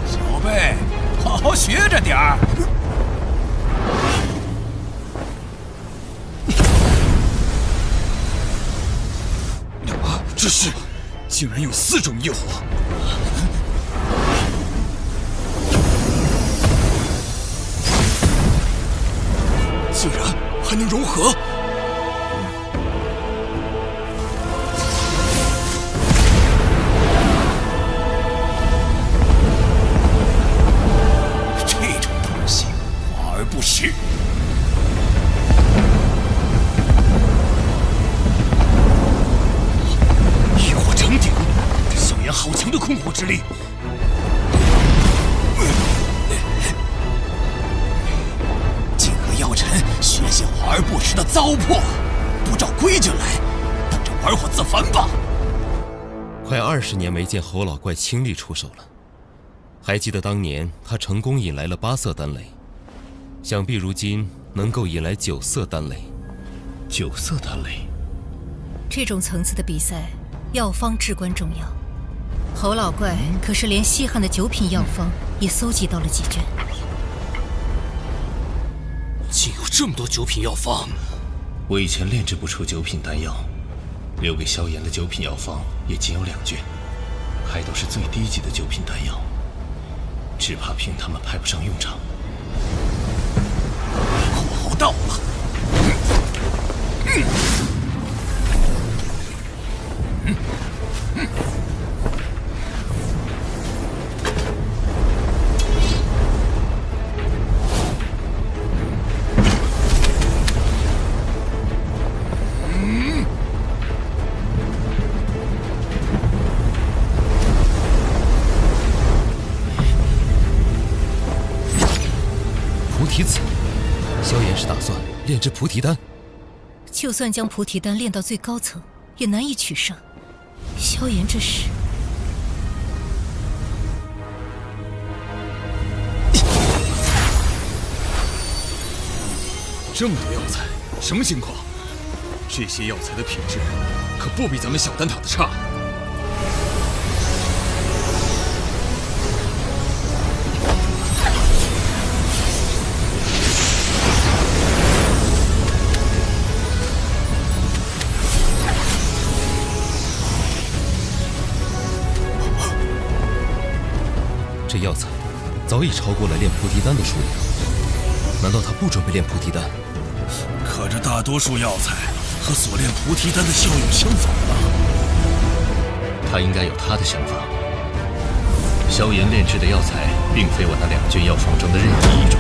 小辈，好好学着点儿。这是，竟然有4种业火！竟然还能融合！这种东西，华而不实。好强的控火之力！竟和药尘学些华而不实的糟粕，不照规矩来，等着玩火自焚吧！快20年没见侯老怪亲力出手了，还记得当年他成功引来了8色丹雷，想必如今能够引来9色丹雷。9色丹雷，这种层次的比赛，药方至关重要。侯老怪可是连稀罕的9品药方也搜集到了几卷，竟有这么多9品药方！我以前炼制不出9品丹药，留给萧炎的9品药方也仅有2卷，还都是最低级的9品丹药，只怕凭他们派不上用场。火候到了！菩提子，萧炎是打算炼制菩提丹。就算将菩提丹炼到最高层，也难以取胜。萧炎这是……这么多药材，什么情况？这些药材的品质可不比咱们小丹塔的差。这药材早已超过了炼菩提丹的数量，难道他不准备炼菩提丹？可这大多数药材和所炼菩提丹的效用相反吧？他应该有他的想法。萧炎炼制的药材并非我那2卷药方中的任意一种，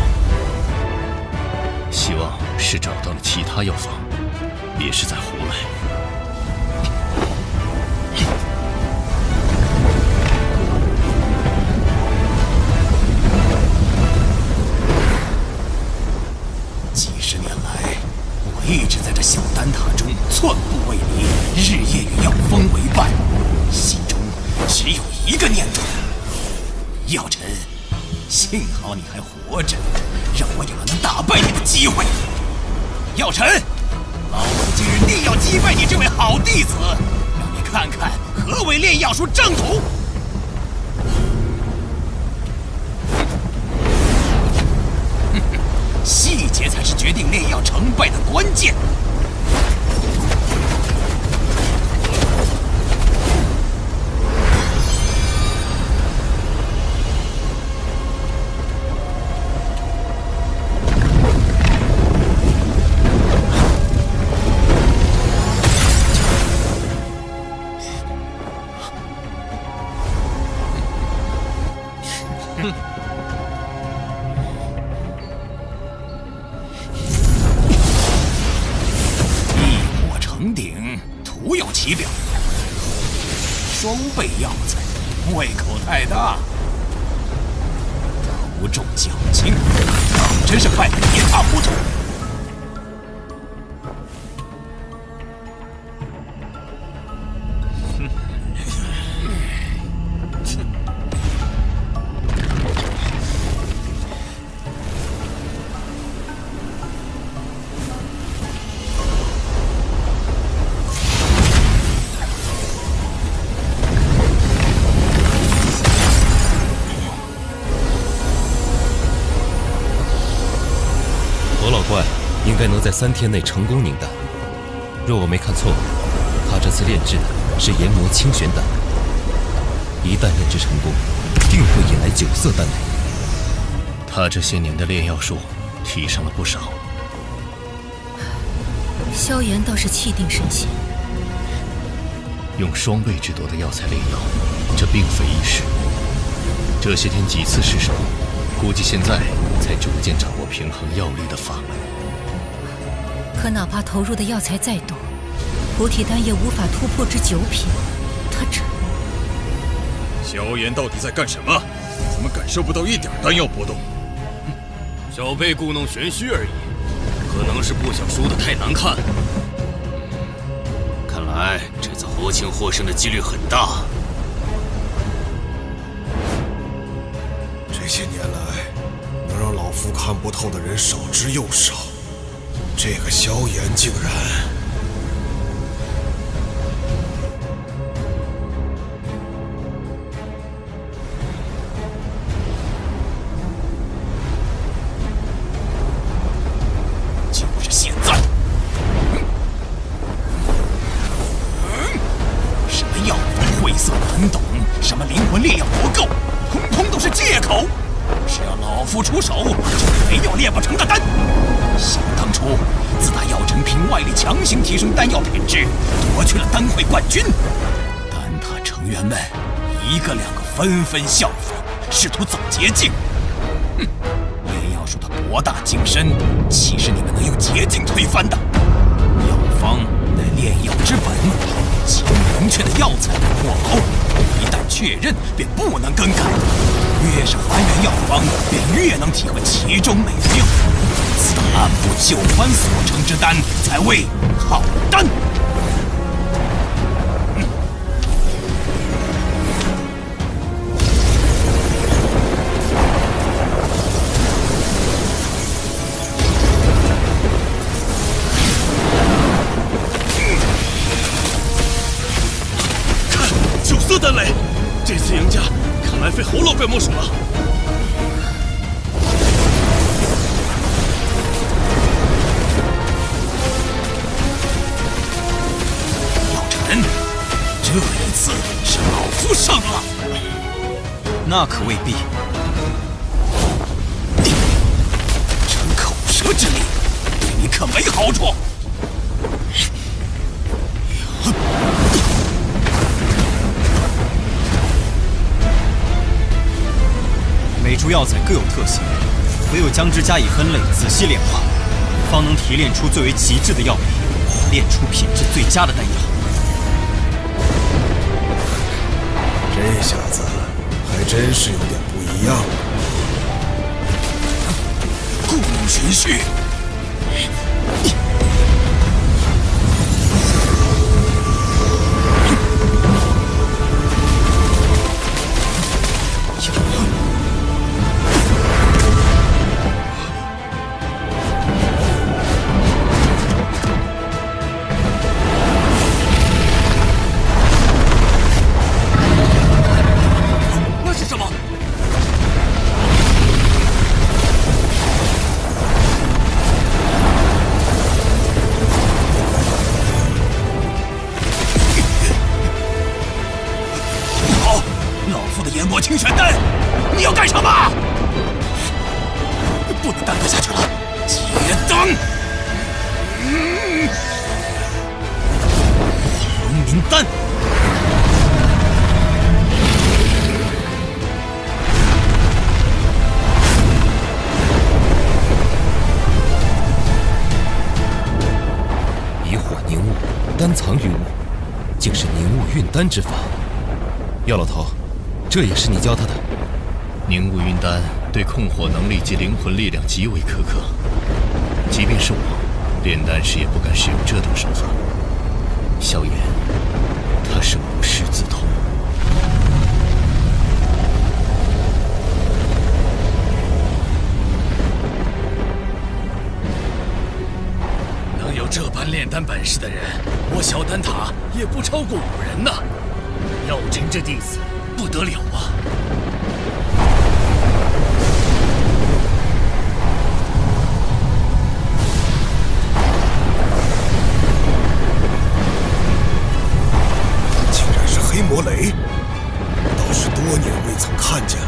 希望是找到了其他药方，别是在胡来。一直在这小丹塔中寸步未离，日夜与药风为伴，心中只有一个念头：药尘幸好你还活着，让我有了能打败你的机会。药尘，老子今日定要击败你这位好弟子，让你看看何为炼药术正统。细节才是决定炼药成败的关键。双倍药材，胃口太大，头重脚轻，真是败得一塌糊涂。应该能在3天内成功凝丹。若我没看错，他这次炼制的是研磨清玄丹。一旦炼制成功，定会引来9色丹雷。他这些年的炼药术提升了不少。萧炎倒是气定神闲。用双倍之多的药材炼药，这并非易事。这些天几次失手，估计现在才逐渐掌握平衡药力的法门。可哪怕投入的药材再多，菩提丹也无法突破至9品。他这……萧炎到底在干什么？怎么感受不到一点丹药波动？小辈故弄玄虚而已，可能是不想输得太难看。看来这次或轻或胜的几率很大。这些年来，能让老夫看不透的人少之又少。这个萧炎竟然……就是现在！什么药方晦涩难懂，什么灵魂炼药不够，通通都是借口。只要老夫出手，就没有炼不成的丹。想当初，自打药尘凭外力强行提升丹药品质，夺去了丹会冠军，丹塔成员们一个两个纷纷效仿，试图走捷径。炼药术的博大精深，岂是你们能用捷径推翻的？药方乃炼药之本，其明确的药材墨宝，一旦确认便不能更改。越是还原药方，便越能体会其中美妙。此按部就班所成之丹，才为好丹。看，9色丹雷，这次赢家看来非侯老怪莫属了。这一次是老夫胜了。那可未必。逞口舌之力，对你可没好处。每株药材各有特性，唯有将之加以分类，仔细炼化，方能提炼出最为极致的药理，炼出品质最佳的丹药。这下子还真是有点不一样了。故弄玄虚。研磨清玄丹，你要干什么？不能耽搁下去了，结丹！混明丹。以火凝物，丹藏于物，竟是凝物运丹之法。药老头，这也是你教他的？凝物运丹对控火能力及灵魂力量极为苛刻，即便是我，炼丹时也不敢使用这种手法。萧炎，他是无师自通。能有这般炼丹本事的人，我小丹塔也不超过5人呢。药尘这弟子不得了啊！竟然是黑魔雷，倒是多年未曾看见了。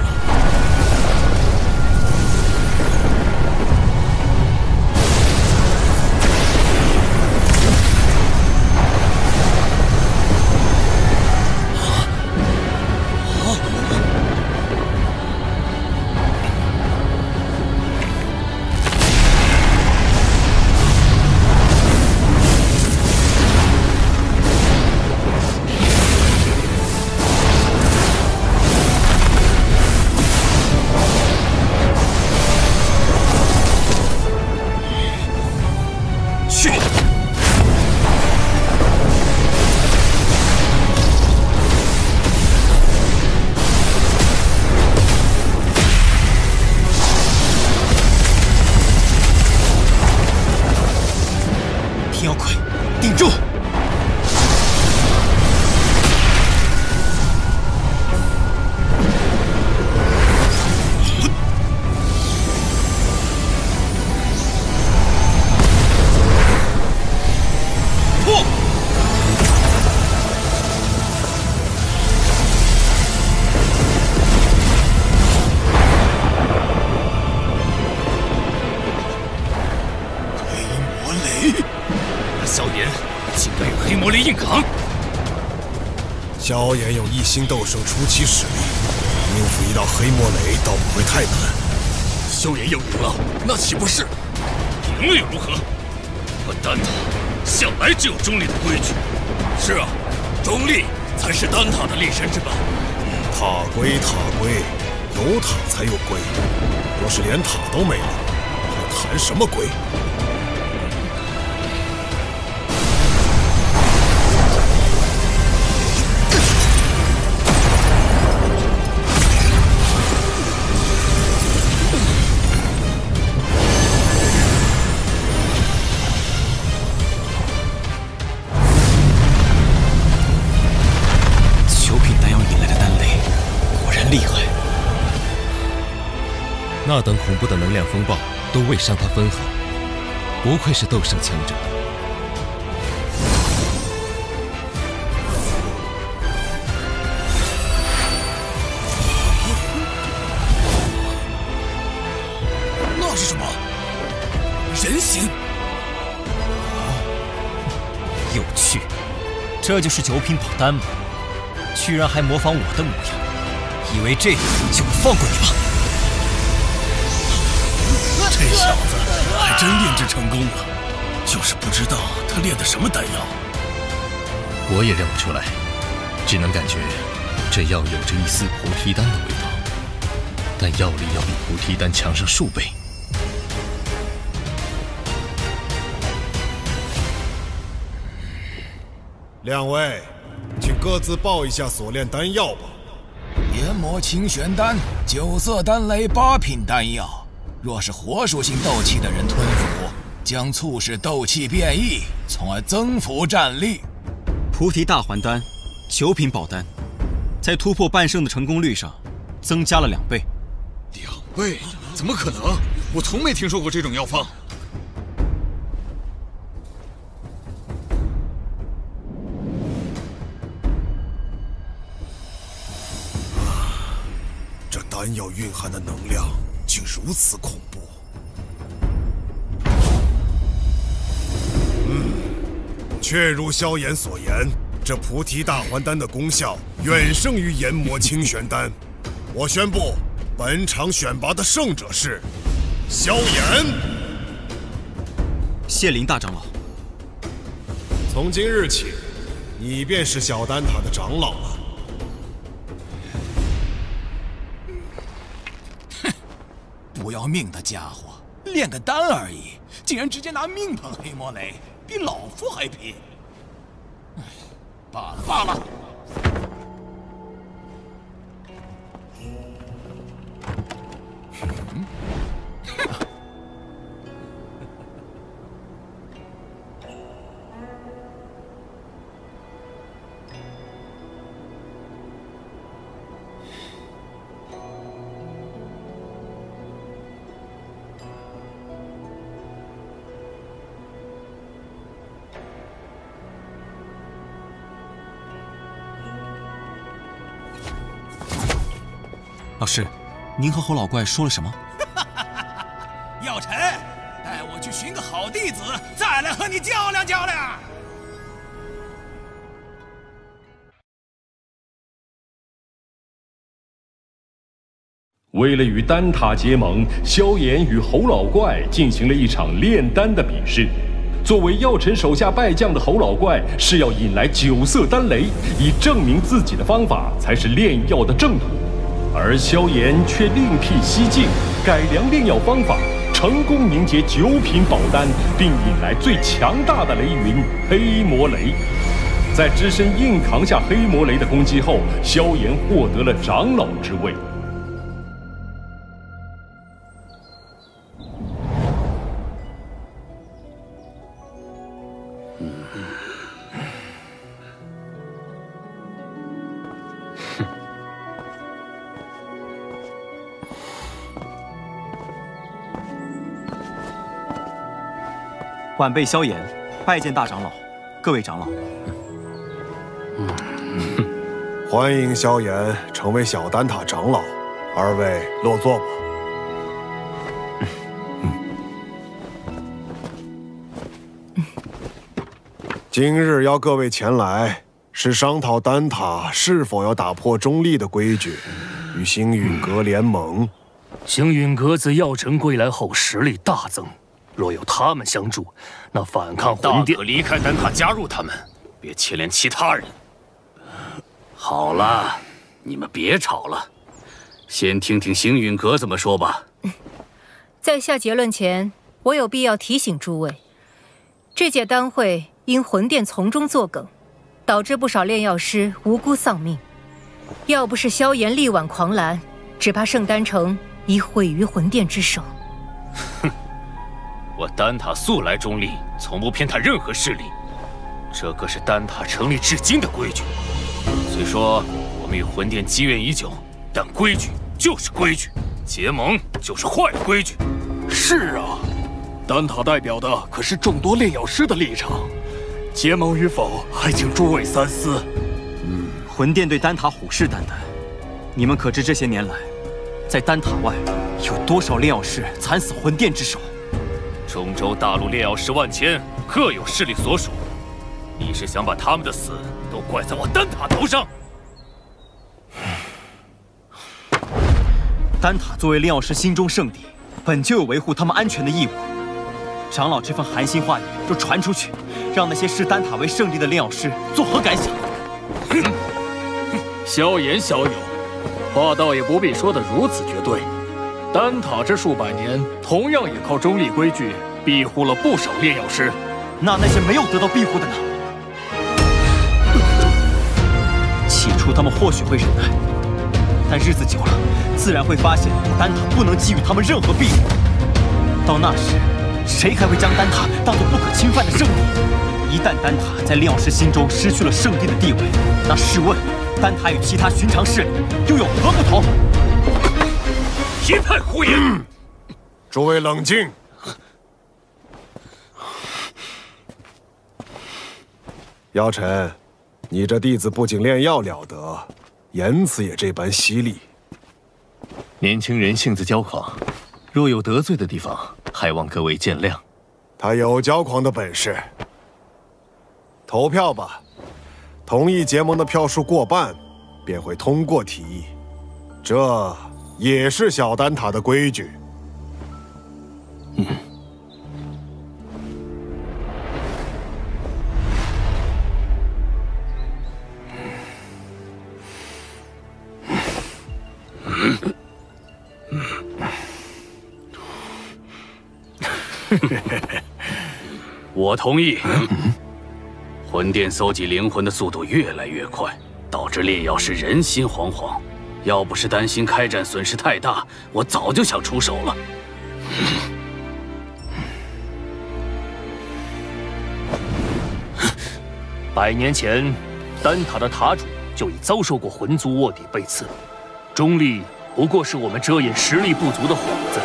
天妖魁，顶住！破！萧炎竟敢与黑魔雷硬扛！萧炎有1星斗圣初期实力，应付一道黑魔雷倒不会太难。萧炎要赢了，那岂不是赢了又如何？我丹塔向来只有中立的规矩。是啊，中立才是丹塔的立身之本。塔归塔归，有塔才有归。若是连塔都没了，还谈什么归？厉害！那等恐怖的能量风暴都未伤他分毫，不愧是斗圣强者。那是什么？人形？有趣，这就是九品宝丹吗？居然还模仿我的模样！以为这样就放过你吗？这小子还真炼制成功了，就是不知道他炼的什么丹药。我也认不出来，只能感觉这药有着一丝菩提丹的味道，但药力要比菩提丹强上数倍。两位，请各自报一下所炼丹药吧。研磨清玄丹，9色丹雷8品丹药，若是火属性斗气的人吞服，将促使斗气变异，从而增幅战力。菩提大还丹，9品宝丹，在突破半圣的成功率上增加了2倍。2倍？怎么可能？我从没听说过这种药方。丹药蕴含的能量竟如此恐怖。确如萧炎所言，这菩提大还丹的功效远胜于研磨清玄丹。我宣布，本场选拔的胜者是萧炎。谢林大长老。从今日起，你便是小丹塔的长老了。不要命的家伙，炼个丹而已，竟然直接拿命碰黑魔雷，比老夫还拼。罢了罢了。老师，您和侯老怪说了什么？药尘，带我去寻个好弟子，再来和你较量较量。为了与丹塔结盟，萧炎与侯老怪进行了一场炼丹的比试。作为药尘手下败将的侯老怪是要引来9色丹雷，以证明自己的方法才是炼药的正途。而萧炎却另辟蹊径，改良炼药方法，成功凝结9品宝丹，并引来最强大的雷云黑魔雷。在只身硬扛下黑魔雷的攻击后，萧炎获得了长老之位。晚辈萧炎，拜见大长老，各位长老。欢迎萧炎成为小丹塔长老，二位落座吧。今日邀各位前来，是商讨丹塔是否要打破中立的规矩，与星陨阁联盟。星陨阁自药尘归来后实力大增。若有他们相助，那反抗魂殿，大可离开丹塔，加入他们，别牵连其他人。好了，你们别吵了，先听听星陨阁怎么说吧。在下结论前，我有必要提醒诸位，这届丹会因魂殿从中作梗，导致不少炼药师无辜丧命。要不是萧炎力挽狂澜，只怕圣丹城已毁于魂殿之手。哼。我丹塔素来中立，从不偏袒任何势力，这可是丹塔成立至今的规矩。虽说我们与魂殿积怨已久，但规矩就是规矩，结盟就是坏规矩。是啊，丹塔代表的可是众多炼药师的立场，结盟与否还请诸位三思。魂殿对丹塔虎视眈眈，你们可知这些年来，在丹塔外有多少炼药师惨死魂殿之手？中州大陆炼药师万千，各有势力所属。你是想把他们的死都怪在我丹塔头上？丹塔作为炼药师心中圣地，本就有维护他们安全的义务。长老这番寒心话语若传出去，让那些视丹塔为圣地的炼药师作何感想？萧炎小友，话倒也不必说得如此绝对。丹塔这数百年，同样也靠中立规矩庇护了不少炼药师。那些没有得到庇护的呢？起初他们或许会忍耐，但日子久了，自然会发现丹塔不能给予他们任何庇护。到那时，谁还会将丹塔当作不可侵犯的圣地？一旦丹塔在炼药师心中失去了圣地的地位，那试问，丹塔与其他寻常势力又有何不同？别太胡言！诸位冷静。药尘，你这弟子不仅炼药了得，言辞也这般犀利。年轻人性子骄狂，若有得罪的地方，还望各位见谅。他有骄狂的本事。投票吧，同意结盟的票数过半，便会通过提议。这也是小丹塔的规矩。我同意。魂殿搜集灵魂的速度越来越快，导致炼药师人心惶惶。要不是担心开战损失太大，我早就想出手了。100年前，丹塔的塔主就已遭受过魂族卧底背刺，中立不过是我们遮掩实力不足的幌子。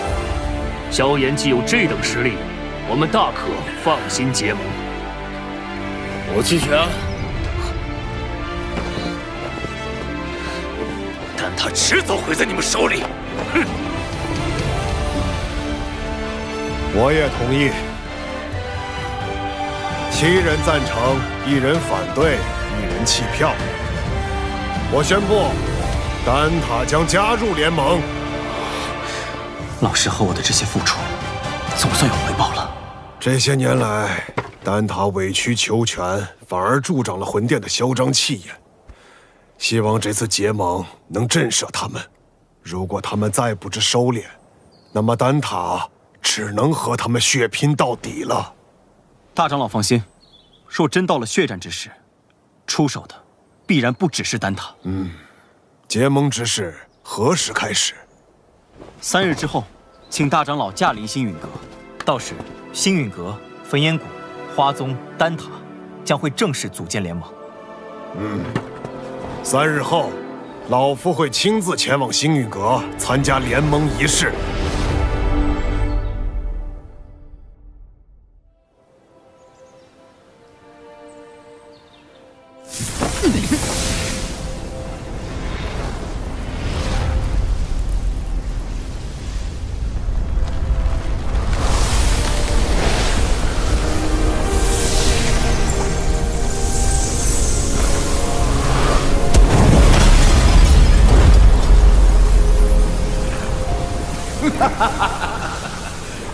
萧炎既有这等实力，我们大可放心结盟。我弃权。但他迟早毁在你们手里。哼！我也同意。7人赞成，1人反对，1人弃票。我宣布，丹塔将加入联盟。老师和我的这些付出，总算有回报了。这些年来，丹塔委曲求全，反而助长了魂殿的嚣张气焰。希望这次结盟能震慑他们。如果他们再不知收敛，那么丹塔只能和他们血拼到底了。大长老放心，若真到了血战之时，出手的必然不只是丹塔。结盟之事何时开始？3日之后，请大长老驾临星陨阁，到时星陨阁、焚烟谷、花宗、丹塔将会正式组建联盟。3日后，老夫会亲自前往星陨阁参加联盟仪式。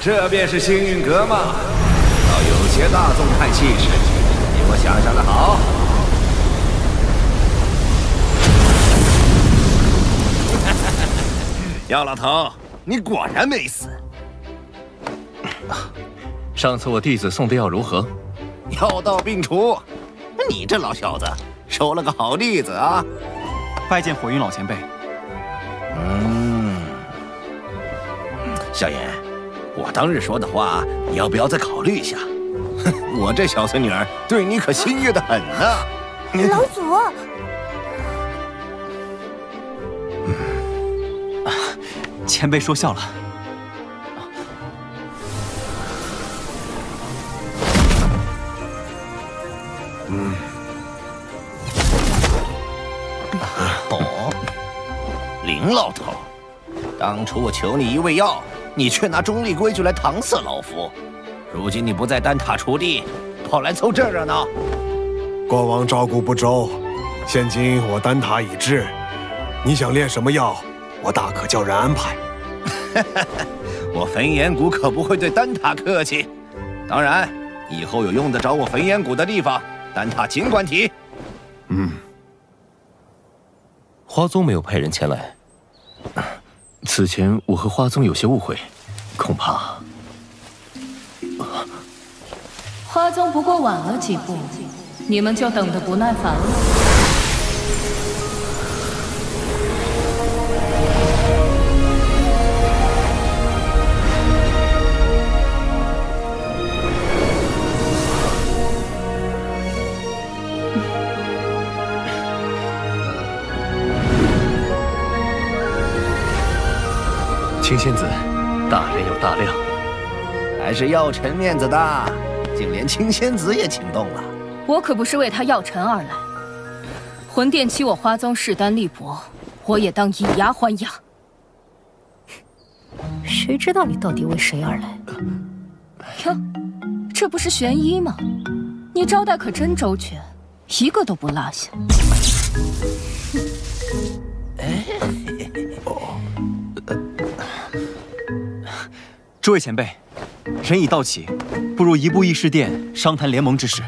这便是星陨阁吗？倒有些大宗派气势，比我想象的好。姚老头，你果然没死。上次我弟子送的药如何？药到病除。你这老小子收了个好弟子啊！拜见火云老前辈。萧炎，我当日说的话，你要不要再考虑一下？我这小孙女儿对你可心悦得很呢。老祖，前辈说笑了。林老头，当初我求你一味药，你却拿中立规矩来搪塞老夫。如今你不在丹塔锄地，跑来凑这热闹。过往照顾不周，现今我丹塔已至，你想炼什么药，我大可叫人安排。我焚炎谷可不会对丹塔客气。当然，以后有用得着我焚炎谷的地方，丹塔尽管提。花宗没有派人前来。此前我和花宗有些误会，恐怕……花宗不过晚了几步，你们就等得不耐烦了。青仙子，大人有大量，还是药尘面子大，竟连青仙子也请动了。我可不是为他药尘而来，魂殿欺我花宗势单力薄，我也当以牙还牙。谁知道你到底为谁而来？哟，这不是玄一吗？你招待可真周全，一个都不落下。诸位前辈，人已到齐，不如移步议事殿商谈联盟之事。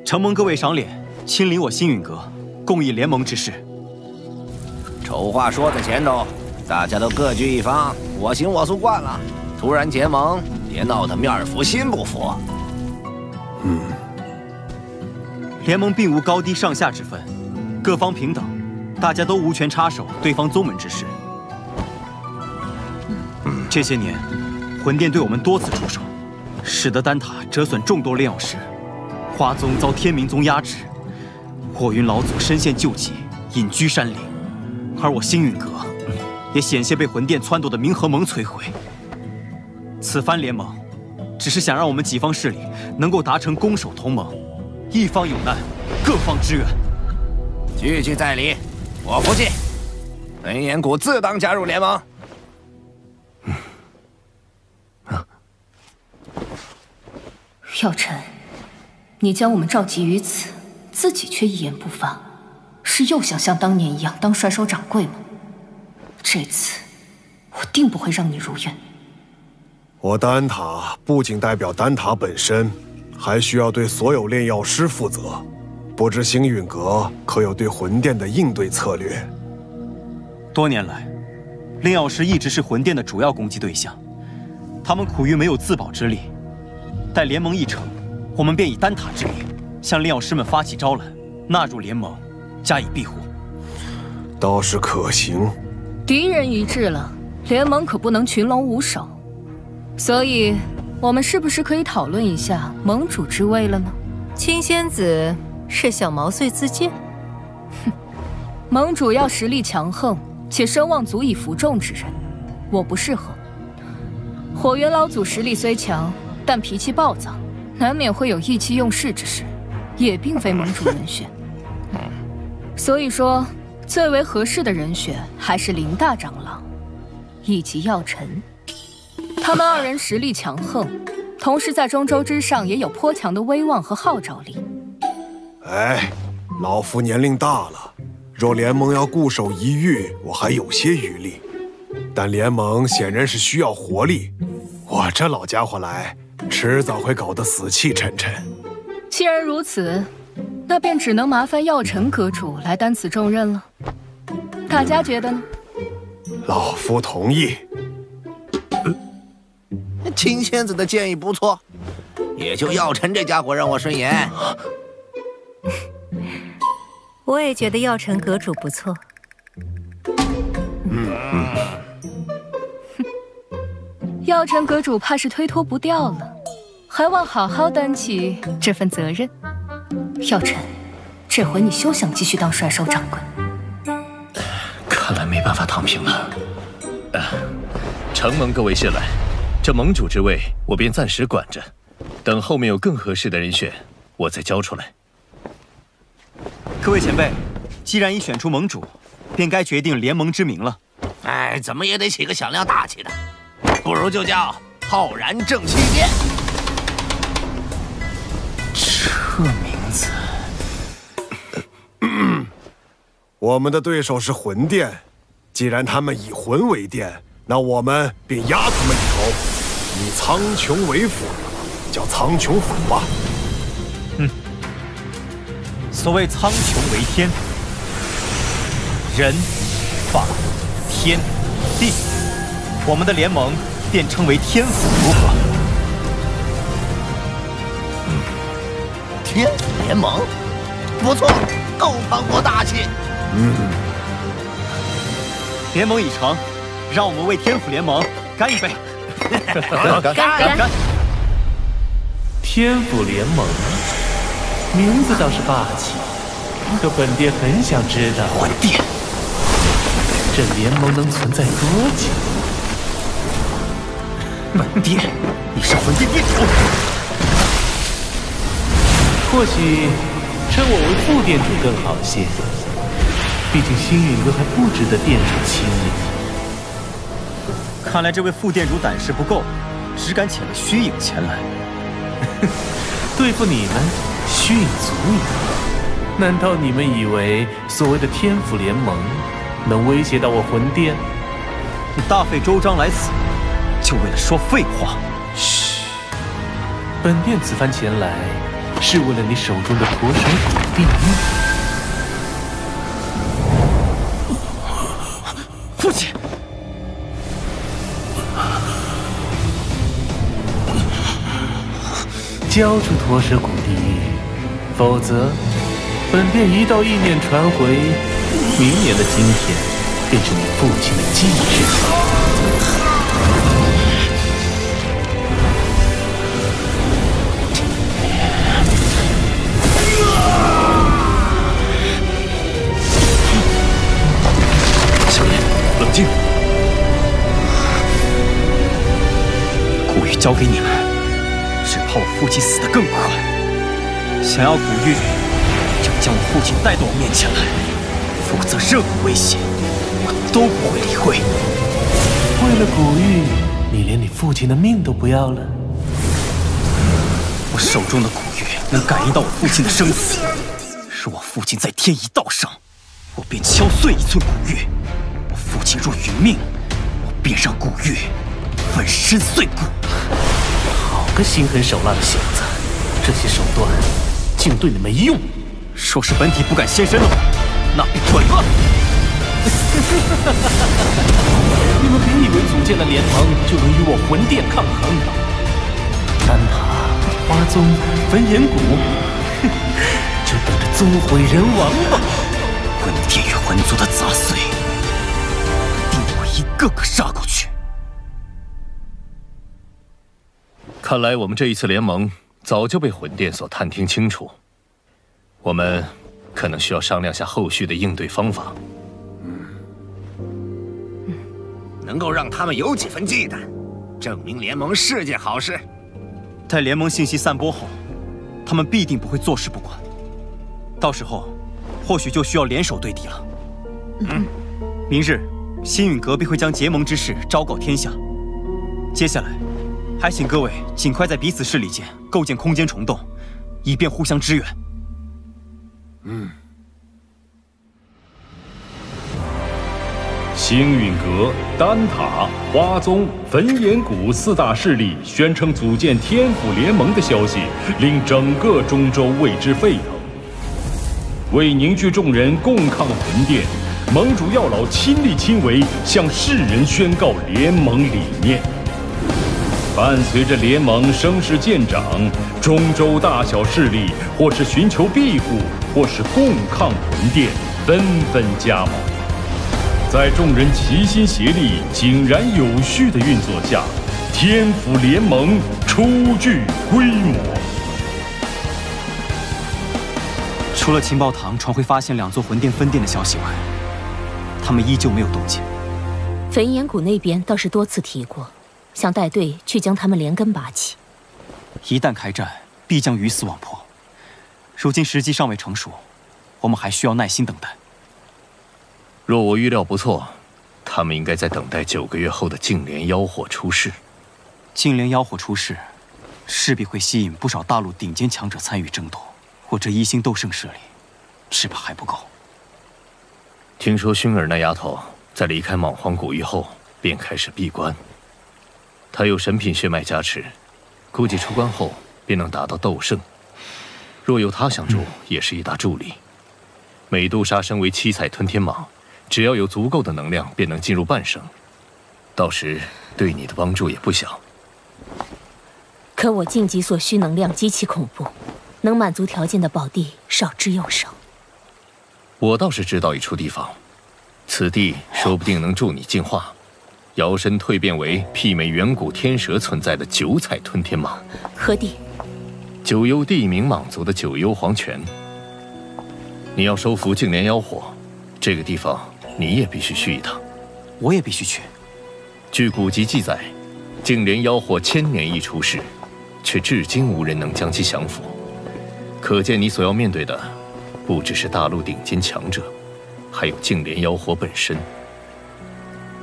承蒙各位赏脸，亲临我星陨阁，共议联盟之事。丑话说在前头，大家都各据一方，我行我素惯了，突然结盟，别闹得面服心不服。联盟并无高低上下之分，各方平等，大家都无权插手对方宗门之事。这些年，魂殿对我们多次出手，使得丹塔折损众多炼药师，花宗遭天明宗压制，火云老祖身陷救急，隐居山林，而我星陨阁也险些被魂殿撺掇的冥河盟摧毁。此番联盟，只是想让我们几方势力能够达成攻守同盟。一方有难，各方支援。句句在理，我服气。文彦谷自当加入联盟。药尘，你将我们召集于此，自己却一言不发，是又想像当年一样当帅手掌柜吗？这次我定不会让你如愿。我丹塔不仅代表丹塔本身，还需要对所有炼药师负责。不知星陨阁可有对魂殿的应对策略？多年来，炼药师一直是魂殿的主要攻击对象，他们苦于没有自保之力。待联盟一成，我们便以丹塔之名向炼药师们发起招揽，纳入联盟，加以庇护。倒是可行。敌人一致了，联盟可不能群龙无首。所以，我们是不是可以讨论一下盟主之位了呢？青仙子是想毛遂自荐？哼，盟主要实力强横且声望足以服众之人，我不适合。火云老祖实力虽强，但脾气暴躁，难免会有意气用事之事，也并非盟主人选。所以说，最为合适的人选还是林大长老以及药尘。他们二人实力强横，同时在中州之上也有颇强的威望和号召力。哎，老夫年龄大了，若联盟要固守一隅，我还有些余力。但联盟显然是需要活力，我这老家伙来，迟早会搞得死气沉沉。既然如此，那便只能麻烦药尘阁主来担此重任了。大家觉得呢？老夫同意。青仙子的建议不错，也就药尘这家伙让我顺眼。我也觉得药尘阁主不错。药尘阁主怕是推脱不掉了，还望好好担起这份责任。药尘，这回你休想继续当帅手掌柜。看来没办法躺平了。承蒙各位信赖，这盟主之位我便暂时管着，等后面有更合适的人选，我再交出来。各位前辈，既然已选出盟主，便该决定联盟之名了。哎，怎么也得起个响亮大气的，不如就叫浩然正气殿。这名字，我们的对手是魂殿，既然他们以魂为殿，那我们便压他们一头，以苍穹为府，叫苍穹府吧。所谓苍穹为天，人、法、天、地，我们的联盟便称为天府，如何？天府联盟，不错，够磅礴大气。联盟已成，让我们为天府联盟干一杯！干！天府联盟，名字倒是霸气，可本殿很想知道，魂殿，这联盟能存在多久？本殿，你是魂殿殿主。或许称我为副店主更好些。毕竟星陨阁还不值得店主亲临。看来这位副店主胆识不够，只敢遣了虚影前来。对付你们，虚影足矣。难道你们以为所谓的天府联盟能威胁到我魂殿？你大费周章来此，就为了说废话？嘘，本殿此番前来，是为了你手中的驼神骨地狱。父亲，交出驼蛇骨地狱，否则本殿一道意念传回，明年的今天便是你父亲的忌日。小爷，冷静。古玉交给你们，只怕我父亲死得更快。想要古玉，就将我父亲带到我面前来，否则任何威胁我都不会理会。为了古玉，你连你父亲的命都不要了？我手中的古玉能感应到我父亲的生死，若我父亲在天一道上，我便敲碎一寸古玉；我父亲若殒命，我便让古玉粉身碎骨。好个心狠手辣的小子，这些手段竟对你没用。若是本体不敢现身的话，那便滚吧！你们别以为组建了联盟就能与我魂殿抗衡。丹塔、花宗、焚炎谷，就等着宗毁人亡吧！魂殿与魂族的杂碎，定会一个个杀过去。看来我们这一次联盟早就被魂殿所探听清楚，我们可能需要商量下后续的应对方法。能够让他们有几分忌惮，证明联盟是件好事。待联盟信息散播后，他们必定不会坐视不管。到时候，或许就需要联手对敌了。明日，星陨阁必会将结盟之事昭告天下。接下来，还请各位尽快在彼此势力间构建空间虫洞，以便互相支援。星陨阁、丹塔、花宗、焚炎谷四大势力宣称组建天府联盟的消息，令整个中州为之沸腾。为凝聚众人共抗魂殿，盟主药老亲力亲为，向世人宣告联盟理念。伴随着联盟声势渐长，中州大小势力或是寻求庇护，或是共抗魂殿，纷纷加盟。在众人齐心协力、井然有序的运作下，天府联盟初具规模。除了情报堂传回发现2座魂殿分殿的消息外，他们依旧没有动静。焚炎谷那边倒是多次提过，想带队去将他们连根拔起。一旦开战，必将鱼死网破。如今时机尚未成熟，我们还需要耐心等待。若我预料不错，他们应该在等待9个月后的净莲妖火出世。净莲妖火出世，势必会吸引不少大陆顶尖强者参与争夺。我这1星斗圣势力，只怕还不够。听说薰儿那丫头在离开莽荒古域后便开始闭关，她有神品血脉加持，估计出关后便能达到斗圣。若有她相助，也是一大助力。美杜莎身为7彩吞天蟒，只要有足够的能量，便能进入半圣，到时对你的帮助也不小。可我晋级所需能量极其恐怖，能满足条件的宝地少之又少。我倒是知道一处地方，此地说不定能助你进化，摇身蜕变为媲美远古天蛇存在的9彩吞天蟒。何地？九幽地冥蟒族的九幽黄泉。你要收服净莲妖火，这个地方你也必须去一趟。我也必须去。据古籍记载，净莲妖火1000年一出世，却至今无人能将其降服。可见你所要面对的，不只是大陆顶尖强者，还有净莲妖火本身。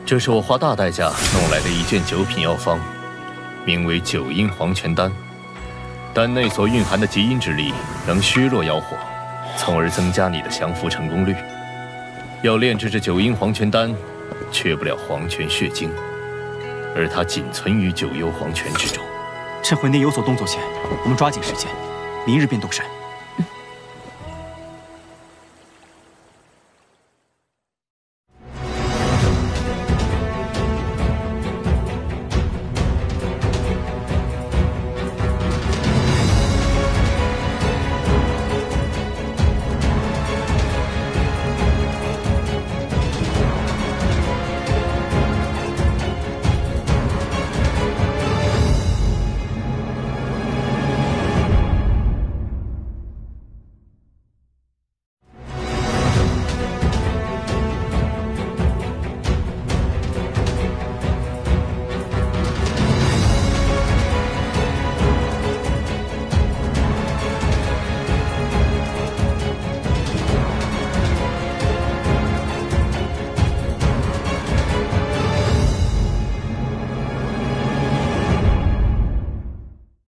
这是我花大代价弄来的一卷9品药方，名为9阴黄泉丹。丹内所蕴含的极阴之力，能削弱妖火，从而增加你的降服成功率。要炼制这9阴黄泉丹，缺不了黄泉血晶，而它仅存于9幽黄泉之中。趁魂殿有所动作前，我们抓紧时间，明日便动身。